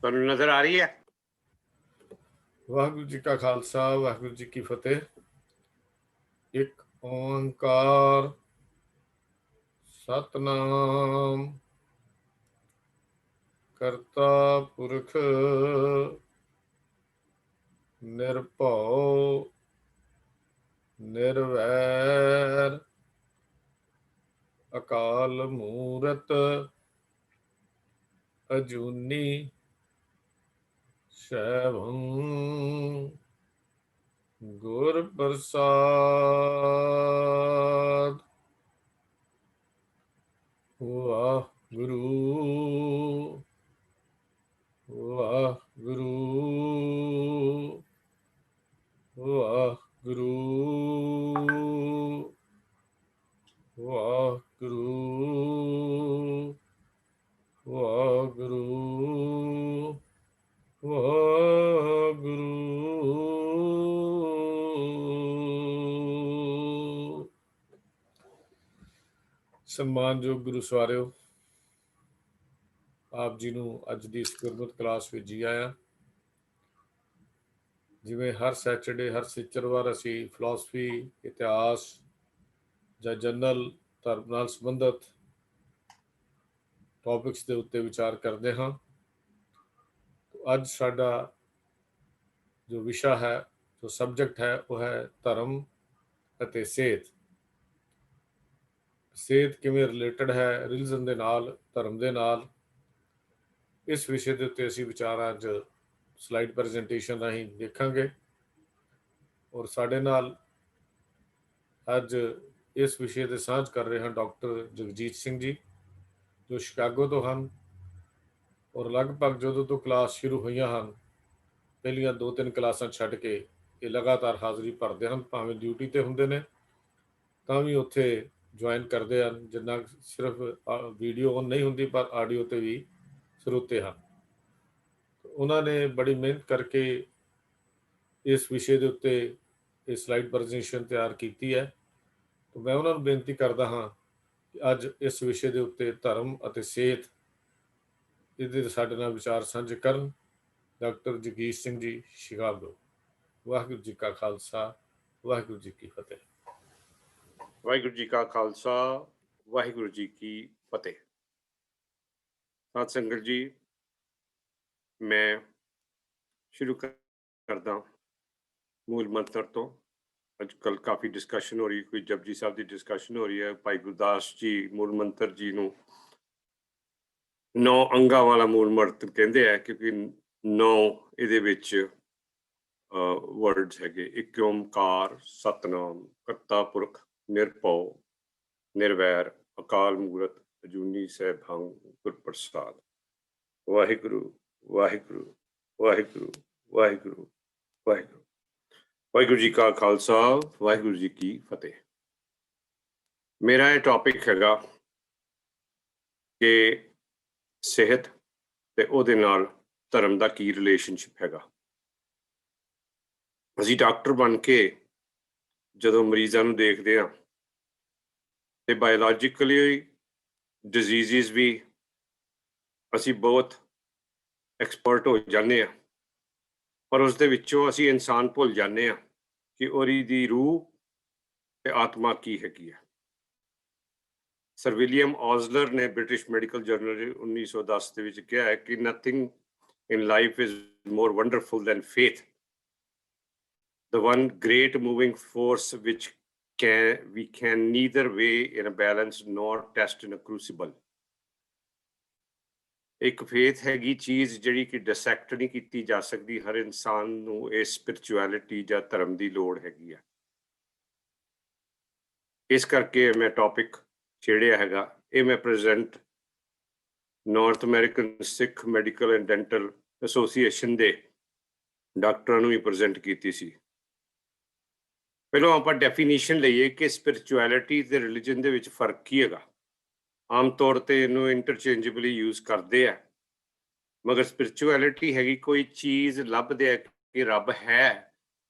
ਤੁਹਾਨੂੰ ਨਜ਼ਰ ਆ ਰਹੀ ਹੈ? ਵਾਹਿਗੁਰੂ ਜੀ ਕਾ ਖਾਲਸਾ ਵਾਹਿਗੁਰੂ ਜੀ ਕੀ ਫਤਿਹ। ਇੱਕ ਓੰਕਾਰ ਸਤਨਾਮ ਕਰਤਾ ਪੁਰਖ ਨਿਰਭਉ ਨਿਰਵੈਰ ਅਕਾਲ ਮੂਰਤ ਅਜੂਨੀ ਸੈਭੰ ਗੁਰ ਪ੍ਰਸਾਦ। ਵਾਹਿਗੁਰੂ ਵਾਹਿਗੁਰੂ ਵਾਹਿਗੁਰੂ ਵਾਹਿਗੁਰੂ ਵਾਹਿਗੁਰੂ ਵਾਹਿਗੁਰੂ। ਸਨਮਾਨਯੋਗ ਗੁਰੂ ਸਵਾਰਿਓ, ਆਪ ਜੀ ਨੂੰ ਅੱਜ ਦੀ ਇਸ ਗੁਰਮਤਿ ਕਲਾਸ ਵਿੱਚ ਜੀ ਆਇਆਂ। ਜਿਵੇਂ ਹਰ ਸੈਚਰਡੇ ਹਰ ਸ਼ਨੀਚਰਵਾਰ ਅਸੀਂ ਫਿਲਾਸਫੀ, ਇਤਿਹਾਸ ਜਾਂ ਜਨਰਲ ਧਰਮ ਨਾਲ ਸੰਬੰਧਿਤ ਟੌਪਿਕਸ ਦੇ ਉੱਤੇ ਵਿਚਾਰ ਕਰਦੇ ਹਾਂ। ਅੱਜ ਸਾਡਾ ਜੋ ਵਿਸ਼ਾ ਹੈ, ਜੋ ਸਬਜੈਕਟ ਹੈ, ਉਹ ਹੈ ਧਰਮ ਅਤੇ ਸਿਹਤ। ਸਿਹਤ ਕਿਵੇਂ ਰਿਲੇਟਡ ਹੈ ਰਿਲੀਜਨ ਦੇ ਨਾਲ, ਧਰਮ ਦੇ ਨਾਲ। ਇਸ ਵਿਸ਼ੇ ਦੇ ਉੱਤੇ ਅਸੀਂ ਵਿਚਾਰ ਅੱਜ ਸਲਾਈਡ ਪ੍ਰੈਜੈਂਟੇਸ਼ਨ ਰਾਹੀਂ ਦੇਖਾਂਗੇ। ਔਰ ਸਾਡੇ ਨਾਲ ਅੱਜ ਇਸ ਵਿਸ਼ੇ ਤੇ ਸਾਂਝ ਕਰ ਰਹੇ ਹਨ ਡਾਕਟਰ ਜਗਜੀਤ ਸਿੰਘ ਜੀ, ਜੋ ਸ਼ਿਕਾਗੋ ਤੋਂ ਹਨ। ਔਰ ਲਗਭਗ ਜਦੋਂ ਤੋਂ ਕਲਾਸ ਸ਼ੁਰੂ ਹੋਈਆਂ ਹਨ, ਪਹਿਲੀਆਂ 2-3 ਕਲਾਸਾਂ ਛੱਡ ਕੇ ਇਹ ਲਗਾਤਾਰ ਹਾਜ਼ਰੀ ਭਰਦੇ ਹਨ। ਭਾਵੇਂ ਡਿਊਟੀ ਤੇ ਹੁੰਦੇ ਨੇ ਤਾਂ ਵੀ ਉੱਥੇ ਜੁਆਇਨ ਕਰਦੇ ਹਨ। ਜਿੰਨਾ ਸਿਰਫ ਵੀਡੀਓ ਔਨ ਨਹੀਂ ਹੁੰਦੀ, ਪਰ ਆਡੀਓ ਤੇ ਵੀ ਸਰੋਤੇ ਹਨ। ਉਹਨਾਂ ਨੇ ਬੜੀ ਮਿਹਨਤ ਕਰਕੇ ਇਸ ਵਿਸ਼ੇ ਦੇ ਉੱਤੇ ਇਹ ਸਲਾਈਡ ਪ੍ਰੈਜੈਂਟੇਸ਼ਨ ਤਿਆਰ ਕੀਤੀ ਹੈ। ਮੈਂ ਉਹਨਾਂ ਨੂੰ ਬੇਨਤੀ ਕਰਦਾ ਹਾਂ ਕਿ ਅੱਜ ਇਸ ਵਿਸ਼ੇ ਦੇ ਉੱਤੇ ਧਰਮ ਅਤੇ ਸਿਹਤ ਇਹਦੇ ਸਾਡੇ ਨਾਲ ਵਿਚਾਰ ਸਾਂਝੇ ਕਰਨ। Doctor Jagjit Singh ji, Chicago. ਵਾਹਿਗੁਰੂ ਜੀ ਕਾ ਖਾਲਸਾ ਵਾਹਿਗੁਰੂ ਜੀ ਕੀ ਫਤਿਹ। ਵਾਹਿਗੁਰੂ ਜੀ ਕਾ ਖਾਲਸਾ ਵਾਹਿਗੁਰੂ ਜੀ ਕੀ ਫਤਿਹ। ਸਾਧ ਸੰਗਤ ਜੀ, ਮੈਂ ਸ਼ੁਰੂ ਕਰਦਾ ਮੂਲ ਮੰਤਰ ਤੋਂ। ਅੱਜ ਕੱਲ੍ਹ ਕਾਫੀ ਡਿਸਕਸ਼ਨ ਹੋ ਰਹੀ, ਕੋਈ ਜਪਜੀ ਸਾਹਿਬ ਦੀ ਡਿਸਕਸ਼ਨ ਹੋ ਰਹੀ ਹੈ। ਭਾਈ ਗੁਰਦਾਸ ਜੀ ਮੂਲ ਮੰਤਰ ਜੀ ਨੂੰ 9 ਅੰਗਾਂ ਵਾਲਾ ਮੂਲ ਮੰਤਰ ਕਹਿੰਦੇ ਆ, ਕਿਉਂਕਿ 9 ਇਹਦੇ ਵਿੱਚ ਵਰਡਸ ਹੈਗੇ। ਇੱਕ ਓਮਕਾਰ ਸਤਨਾਮ ਕਰਤਾ ਪੁਰਖ ਨਿਰਭਉ ਨਿਰਵੈਰ ਅਕਾਲ ਮੂਰਤ ਅਜੂਨੀ ਸੈਭੰ ਗੁਰ ਪ੍ਰਸਾਦ। ਵਾਹਿਗੁਰੂ ਵਾਹਿਗੁਰੂ ਵਾਹਿਗੁਰੂ ਵਾਹਿਗੁਰੂ ਵਾਹਿਗੁਰੂ। ਵਾਹਿਗੁਰੂ ਜੀ ਕਾ ਖਾਲਸਾ ਵਾਹਿਗੁਰੂ ਜੀ ਕੀ ਫਤਿਹ। ਮੇਰਾ ਇਹ ਟੌਪਿਕ ਹੈਗਾ ਕਿ ਸਿਹਤ ਤੇ ਉਹਦੇ ਨਾਲ ਧਰਮ ਦਾ ਕੀ ਰਿਲੇਸ਼ਨਸ਼ਿਪ ਹੈਗਾ। ਅਸੀਂ ਡਾਕਟਰ ਬਣ ਕੇ ਜਦੋਂ ਮਰੀਜ਼ਾਂ ਨੂੰ ਦੇਖਦੇ ਹਾਂ ਤੇ ਬਾਇਓਲੋਜੀਕਲੀ ਡਿਜ਼ੀਜ਼ਿਸ ਵੀ ਅਸੀਂ ਬਹੁਤ ਐਕਸਪਰਟ ਹੋ ਜਾਂਦੇ ਹਾਂ, ਪਰ ਉਸ ਦੇ ਵਿੱਚੋਂ ਅਸੀਂ ਇਨਸਾਨ ਭੁੱਲ ਜਾਂਦੇ ਹਾਂ ਕਿ ਉਹਦੀ ਦੀ ਰੂਹ ਤੇ ਆਤਮਾ ਕੀ ਹੈਗੀ ਹੈ। ਸਰ ਵਿਲੀਅਮ ਔਜ਼ਲਰ ਨੇ ਬ੍ਰਿਟਿਸ਼ ਮੈਡੀਕਲ ਜਰਨਲ 1910 ਦੇ ਵਿੱਚ ਕਿਹਾ ਹੈ ਕਿ nothing in life is more wonderful than faith, the one great moving force which we can neither weigh in a balance nor test in a crucible। ਇੱਕ faith ਹੈਗੀ ਚੀਜ਼ ਜਿਹੜੀ ਕਿ ਡਿਸੈਕਟ ਨਹੀਂ ਕੀਤੀ ਜਾ ਸਕਦੀ। ਹਰ ਇਨਸਾਨ ਨੂੰ ਇਹ ਸਪਿਰਚੁਅਲਿਟੀ ਜਾਂ ਧਰਮ ਦੀ ਲੋੜ ਹੈਗੀ ਆ। ਇਸ ਕਰਕੇ ਮੈਂ ਟੌਪਿਕ ਛੇੜਿਆ ਹੈਗਾ। ਇਹ ਮੈਂ present north American Sikh medical and dental association ਦੇ ਡਾਕਟਰਾਂ ਨੂੰ ਵੀ ਪ੍ਰੈਜ਼ੈਂਟ ਕੀਤੀ ਸੀ। ਪਹਿਲਾਂ ਆਪਾਂ ਡੈਫੀਨੇਸ਼ਨ ਲਈਏ ਕਿ ਸਪਿਰਚੁਅਲਿਟੀ ਤੇ ਰਿਲੀਜਨ ਦੇ ਵਿੱਚ ਫਰਕ ਕੀ ਹੈਗਾ। ਆਮ ਤੌਰ ਤੇ ਇਹਨੂੰ ਇੰਟਰਚੇਂਜੇਬਲੀ ਯੂਜ਼ ਕਰਦੇ ਆ, ਮਗਰ ਸਪਿਰਚੁਅਲਿਟੀ ਹੈਗੀ ਕੋਈ ਚੀਜ਼ ਲੱਭਦੇ ਆ ਕਿ ਰੱਬ ਹੈ,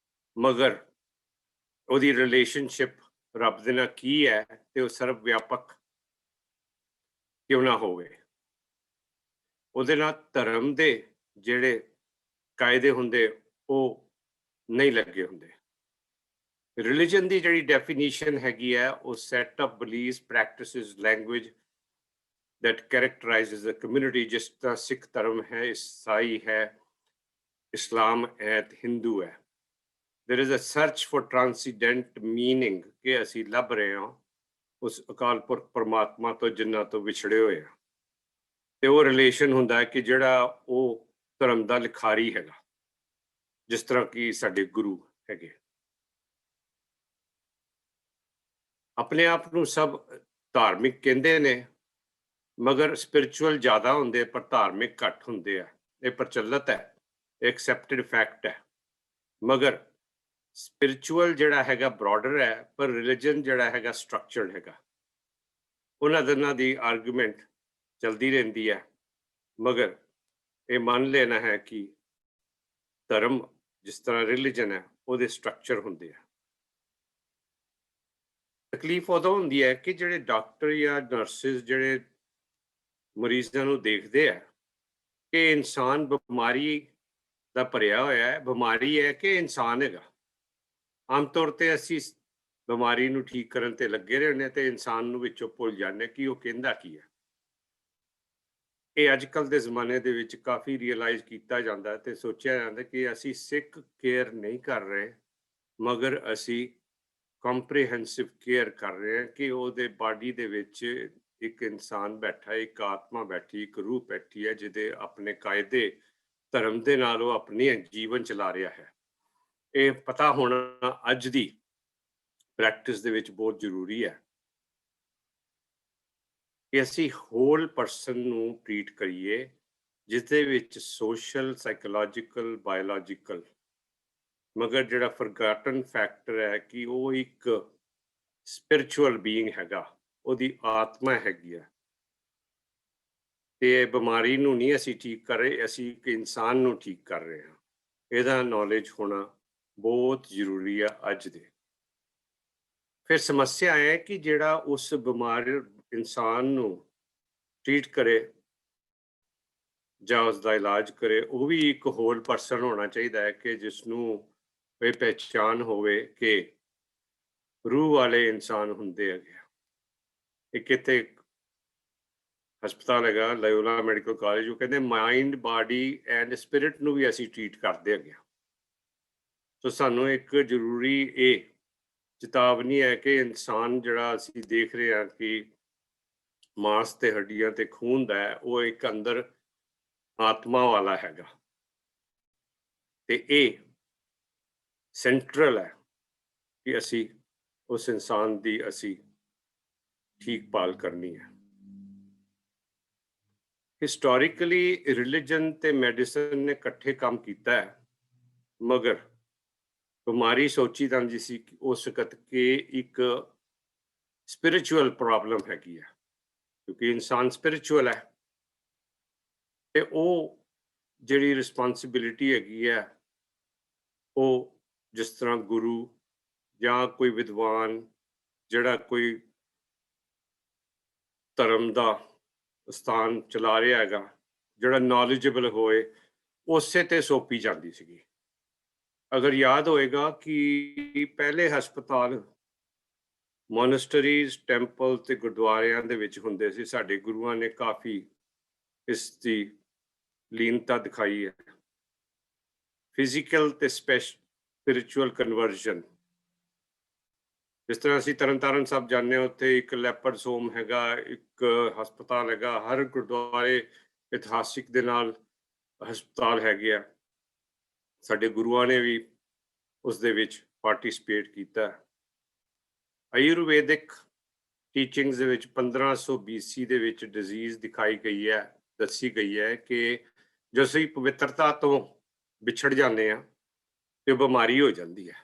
ਮਗਰ ਉਹਦੀ ਰਿਲੇਸ਼ਨਸ਼ਿਪ ਰੱਬ ਦੇ ਨਾਲ ਕੀ ਹੈ ਤੇ ਉਹ ਸਰਵ ਵਿਆਪਕ ਕਿਉਂ ਨਾ ਹੋਵੇ। ਉਹਦੇ ਨਾਲ ਧਰਮ ਦੇ ਜਿਹੜੇ ਕਾਇਦੇ ਹੁੰਦੇ ਉਹ ਨਹੀਂ ਲੱਗੇ ਹੁੰਦੇ। ਰਿਲੀਜਨ ਦੀ ਜਿਹੜੀ ਡੈਫੀਨੀਸ਼ਨ ਹੈਗੀ ਹੈ ਉਹ set of beliefs, practices, language that characterizes the community, ਜਿਸ ਤਰ੍ਹਾਂ ਸਿੱਖ ਧਰਮ ਹੈ, ਈਸਾਈ ਹੈ, ਇਸਲਾਮ ਹੈ ਤੇ ਹਿੰਦੂ ਹੈ। there is a search for transcendent meaning ਕਿ ਅਸੀਂ ਲੱਭ ਰਹੇ ਹਾਂ ਉਸ ਅਕਾਲ ਪੁਰਖ ਪਰਮਾਤਮਾ ਤੋਂ ਜਿਨ੍ਹਾਂ ਤੋਂ ਵਿਛੜੇ ਹੋਏ ਆ, ਤੇ ਉਹ ਰਿਲੇਸ਼ਨ ਹੁੰਦਾ ਹੈ ਕਿ ਜਿਹੜਾ ਉਹ ਧਰਮ ਦਾ ਲਿਖਾਰੀ ਹੈਗਾ, ਜਿਸ ਤਰ੍ਹਾਂ ਕਿ ਸਾਡੇ ਗੁਰੂ ਹੈਗੇ। ਆਪਣੇ ਆਪ ਨੂੰ ਸਭ ਧਾਰਮਿਕ ਕਹਿੰਦੇ ਨੇ, ਮਗਰ ਸਪਿਰਿਚੁਅਲ ਜ਼ਿਆਦਾ ਹੁੰਦੇ ਪਰ ਧਾਰਮਿਕ ਘੱਟ ਹੁੰਦੇ ਆ। ਇਹ ਪ੍ਰਚਲਿਤ ਹੈ, ਐਕਸੈਪਟਡ ਫੈਕਟ ਹੈ। ਮਗਰ ਸਪਿਰਿਚੁਅਲ ਜਿਹੜਾ ਹੈਗਾ ਬ੍ਰੌਡਰ ਹੈ, ਪਰ ਰਿਲੀਜਨ ਜਿਹੜਾ ਹੈਗਾ ਸਟਰਕਚਰਡ ਹੈਗਾ। ਉਹਨਾਂ ਦੋਨਾਂ ਦੀ ਆਰਗੂਮੈਂਟ ਚਲਦੀ ਰਹਿੰਦੀ ਹੈ, ਮਗਰ ਇਹ ਮੰਨ ਲੈਣਾ ਹੈ ਕਿ ਧਰਮ ਜਿਸ ਤਰ੍ਹਾਂ ਰਿਲੀਜਨ ਹੈ ਉਹਦੇ ਸਟਰਕਚਰ ਹੁੰਦੇ ਆ। ਤਕਲੀਫ ਉਦੋਂ ਹੁੰਦੀ ਹੈ ਕਿ ਜਿਹੜੇ ਡਾਕਟਰ ਜਾਂ ਨਰਸਿਸ ਜਿਹੜੇ ਮਰੀਜ਼ਾਂ ਨੂੰ ਦੇਖਦੇ ਆ ਕਿ ਇਨਸਾਨ ਬਿਮਾਰੀ ਦਾ ਭਰਿਆ ਹੋਇਆ ਹੈ, ਬਿਮਾਰੀ ਹੈ ਕਿ ਇਨਸਾਨ ਹੈਗਾ। ਆਮ ਤੌਰ ਤੇ ਅਸੀਂ ਬਿਮਾਰੀ ਨੂੰ ਠੀਕ ਕਰਨ ਤੇ ਲੱਗੇ ਰਹਿੰਦੇ ਤੇ ਇਨਸਾਨ ਨੂੰ ਵਿੱਚੋਂ ਭੁੱਲ ਜਾਂਦੇ ਕਿ ਉਹ ਕਹਿੰਦਾ ਕੀ ਹੈ। ਇਹ ਅੱਜ ਕੱਲ੍ਹ ਦੇ ਜ਼ਮਾਨੇ ਦੇ ਵਿੱਚ ਕਾਫੀ ਰੀਅਲਾਈਜ਼ ਕੀਤਾ ਜਾਂਦਾ ਤੇ ਸੋਚਿਆ ਜਾਂਦਾ ਕਿ ਅਸੀਂ ਸਿੱਖ ਕੇਅਰ ਨਹੀਂ ਕਰ ਰਹੇ, ਮਗਰ ਅਸੀਂ ਕੰਪਰੀਹੈਂਸਿਵ ਕੇਅਰ ਕਰ ਰਹੇ ਹਾਂ ਕਿ ਉਹਦੇ ਬਾਡੀ ਦੇ ਵਿੱਚ ਇੱਕ ਇਨਸਾਨ ਬੈਠਾ, ਇੱਕ ਆਤਮਾ ਬੈਠੀ, ਇੱਕ ਰੂਹ ਬੈਠੀ ਹੈ ਜਿਹਦੇ ਆਪਣੇ ਕਾਇਦੇ ਧਰਮ ਦੇ ਨਾਲ ਉਹ ਆਪਣੀ ਜੀਵਨ ਚਲਾ ਰਿਹਾ ਹੈ। ਇਹ ਪਤਾ ਹੋਣਾ ਅੱਜ ਦੀ ਪ੍ਰੈਕਟਿਸ ਦੇ ਵਿੱਚ ਬਹੁਤ ਜ਼ਰੂਰੀ ਹੈ ਕਿ ਅਸੀਂ ਹੋਲ ਪਰਸਨ ਨੂੰ ਟ੍ਰੀਟ ਕਰੀਏ, ਜਿਸ ਦੇ ਵਿੱਚ ਸੋਸ਼ਲ, ਸਾਈਕੋਲੋਜੀਕਲ, ਬਾਇਓਲੋਜੀਕਲ, ਮਗਰ ਜਿਹੜਾ ਫਰਗਾਟਨ ਫੈਕਟਰ ਹੈ ਕਿ ਉਹ ਇੱਕ ਸਪਿਰਿਚੁਅਲ ਬੀਇੰਗ ਹੈਗਾ, ਉਹਦੀ ਆਤਮਾ ਹੈਗੀ ਆ। ਤੇ ਬਿਮਾਰੀ ਨੂੰ ਨਹੀਂ ਅਸੀਂ ਠੀਕ ਕਰ ਰਹੇ, ਅਸੀਂ ਇੱਕ ਇਨਸਾਨ ਨੂੰ ਠੀਕ ਕਰ ਰਹੇ ਹਾਂ। ਇਹਦਾ ਨੌਲੇਜ ਹੋਣਾ ਬਹੁਤ ਜ਼ਰੂਰੀ ਆ ਅੱਜ ਦੇ। ਫਿਰ ਸਮੱਸਿਆ ਹੈ ਕਿ ਜਿਹੜਾ ਉਸ ਬਿਮਾਰ ਇਨਸਾਨ ਨੂੰ ਟ੍ਰੀਟ ਕਰੇ ਜਾਂ ਉਸ ਦਾ ਇਲਾਜ ਕਰੇ, ਉਹ ਵੀ ਇੱਕ ਹੋਲ ਪਰਸਨ ਹੋਣਾ ਚਾਹੀਦਾ ਹੈ ਕਿ ਜਿਸ ਨੂੰ ਇਹ ਪਹਿਚਾਨ ਹੋਵੇ ਕਿ ਰੂਹ ਵਾਲੇ ਇਨਸਾਨ ਹੁੰਦੇ ਹੈਗੇ। ਇੱਕ ਇੱਥੇ ਹਸਪਤਾਲ ਹੈਗਾ ਲਾਇਓਲਾ ਮੈਡੀਕਲ ਕਾਲਜ, ਉਹ ਕਹਿੰਦੇ ਮਾਈਂਡ, ਬਾਡੀ ਐਂਡ ਸਪਿਰਿਟ ਨੂੰ ਵੀ ਅਸੀਂ ਟ੍ਰੀਟ ਕਰਦੇ ਹੈਗੇ। ਸੋ ਸਾਨੂੰ ਇੱਕ ਜ਼ਰੂਰੀ ਇਹ ਚੇਤਾਵਨੀ ਹੈ ਕਿ ਇਨਸਾਨ ਜਿਹੜਾ ਅਸੀਂ ਦੇਖ ਰਹੇ ਹਾਂ ਕਿ ਮਾਂਸ ਤੇ ਹੱਡੀਆਂ ਤੇ ਖੂਨ ਦਾ ਹੈ, ਉਹ ਇੱਕ ਅੰਦਰ ਆਤਮਾ ਵਾਲਾ ਹੈਗਾ, ਤੇ ਇਹ ਸੈਂਟਰਲ ਹੈ ਕਿ ਅਸੀਂ ਉਸ ਇਨਸਾਨ ਦੀ ਅਸੀਂ ਠੀਕ ਭਾਲ ਕਰਨੀ ਹੈ। ਹਿਸਟੋਰੀਕਲੀ ਰਿਲੀਜਨ ਤੇ ਮੈਡੀਸਨ ਨੇ ਇਕੱਠੇ ਕੰਮ ਕੀਤਾ ਹੈ, ਮਗਰ ਬਿਮਾਰੀ ਸੋਚੀ ਜਾਂਦੀ ਸੀ ਕਿ ਉਸ ਵਕਤ ਕਿ ਇੱਕ ਸਪਿਰਿਚੁਅਲ ਪ੍ਰੋਬਲਮ ਹੈਗੀ ਹੈ, ਕਿਉਂਕਿ ਇਨਸਾਨ ਸਪਿਰਿਚੁਅਲ ਹੈ ਤੇ ਉਹ ਜਿਹੜੀ ਰਿਸਪੌਂਸਿਬਿਲਿਟੀ ਹੈਗੀ ਹੈ ਉਹ ਜਿਸ ਤਰ੍ਹਾਂ ਗੁਰੂ ਜਾਂ ਕੋਈ ਵਿਦਵਾਨ ਜਿਹੜਾ ਕੋਈ ਧਰਮ ਦਾ ਸਥਾਨ ਚਲਾ ਰਿਹਾ ਹੈਗਾ, ਜਿਹੜਾ ਨੌਲੇਜੇਬਲ ਹੋਏ, ਉਸੇ ਤੇ ਸੌਂਪੀ ਜਾਂਦੀ ਸੀਗੀ। ਅਗਰ ਯਾਦ ਹੋਏਗਾ ਕਿ ਪਹਿਲੇ ਹਸਪਤਾਲ ਮੋਨੈਸਟਰੀਜ਼, ਟੈਂਪਲ ਤੇ ਗੁਰਦੁਆਰਿਆਂ ਦੇ ਵਿੱਚ ਹੁੰਦੇ ਸੀ। ਸਾਡੇ ਗੁਰੂਆਂ ਨੇ ਕਾਫੀ ਇਸ ਦੀ ਲੀਨਤਾ ਦਿਖਾਈ ਹੈ। ਫਿਜ਼ੀਕਲ ਤੇ ਸਪਿਰਿਚੁਅਲ ਕਨਵਰਜਨ, ਜਿਸ ਤਰ੍ਹਾਂ ਅਸੀਂ ਤਰਨਤਾਰਨ ਸਾਹਿਬ ਜਾਂਦੇ ਹਾਂ, ਉੱਥੇ ਇੱਕ ਲੈਪਰਡਸ ਹੋਮ ਹੈਗਾ, ਇੱਕ ਹਸਪਤਾਲ ਹੈਗਾ, ਹਰ ਗੁਰਦੁਆਰੇ ਇਤਿਹਾਸਿਕ ਦੇ ਨਾਲ ਹਸਪਤਾਲ ਹੈਗੇ ਆ। ਸਾਡੇ ਗੁਰੂਆਂ ਨੇ ਵੀ ਉਸ ਦੇ ਵਿੱਚ ਪਾਰਟਿਸਿਪੇਟ ਕੀਤਾ। ਆਯੁਰਵੈਦਿਕ ਟੀਚਿੰਗਸ ਦੇ ਵਿੱਚ 1500 BC ਦੇ ਵਿੱਚ ਡਿਜ਼ੀਜ਼ ਦਿਖਾਈ ਗਈ ਹੈ, ਦੱਸੀ ਗਈ ਹੈ ਕਿ ਜੋ ਅਸੀਂ ਪਵਿੱਤਰਤਾ ਤੋਂ ਵਿਛੜ ਜਾਂਦੇ ਹਾਂ ਤੇ ਉਹ ਬਿਮਾਰੀ ਹੋ ਜਾਂਦੀ ਹੈ।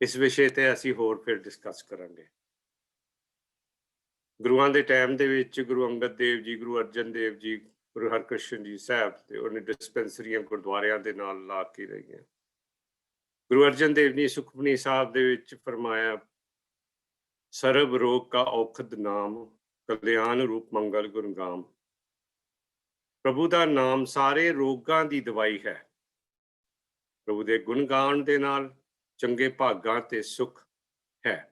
ਇਸ ਵਿਸ਼ੇ ਤੇ ਅਸੀਂ ਹੋਰ ਫਿਰ ਡਿਸਕਸ ਕਰਾਂਗੇ। ਗੁਰੂਆਂ ਦੇ ਟਾਈਮ ਦੇ ਵਿੱਚ ਗੁਰੂ ਅੰਗਦ ਦੇਵ ਜੀ, ਗੁਰੂ ਅਰਜਨ ਦੇਵ ਜੀ, ਗੁਰੂ ਹਰਕ੍ਰਿਸ਼ਨ ਜੀ ਸਾਹਿਬ ਤੇ ਉਹਨੇ ਡਿਸਪੈਂਸਰੀਆਂ ਗੁਰਦੁਆਰਿਆਂ ਦੇ ਨਾਲ ਲਾ ਕੇ ਰਹੀਆਂ। ਗੁਰੂ ਅਰਜਨ ਦੇਵ ਜੀ ਸੁਖਮਨੀ ਸਾਹਿਬ ਦੇ ਵਿੱਚ ਫਰਮਾਇਆ, ਸਰਬ ਰੋਗ ਕਾ ਔਖਦ ਨਾਮ, ਕਲਿਆਣ ਰੂਪ ਮੰਗਲ ਗੁਣ ਗਾਮ। ਪ੍ਰਭੂ ਦਾ ਨਾਮ ਸਾਰੇ ਰੋਗਾਂ ਦੀ ਦਵਾਈ ਹੈ। ਪ੍ਰਭੂ ਦੇ ਗੁਣ ਗਾਉਣ ਦੇ ਨਾਲ ਚੰਗੇ ਭਾਗਾਂ ਤੇ ਸੁੱਖ ਹੈ।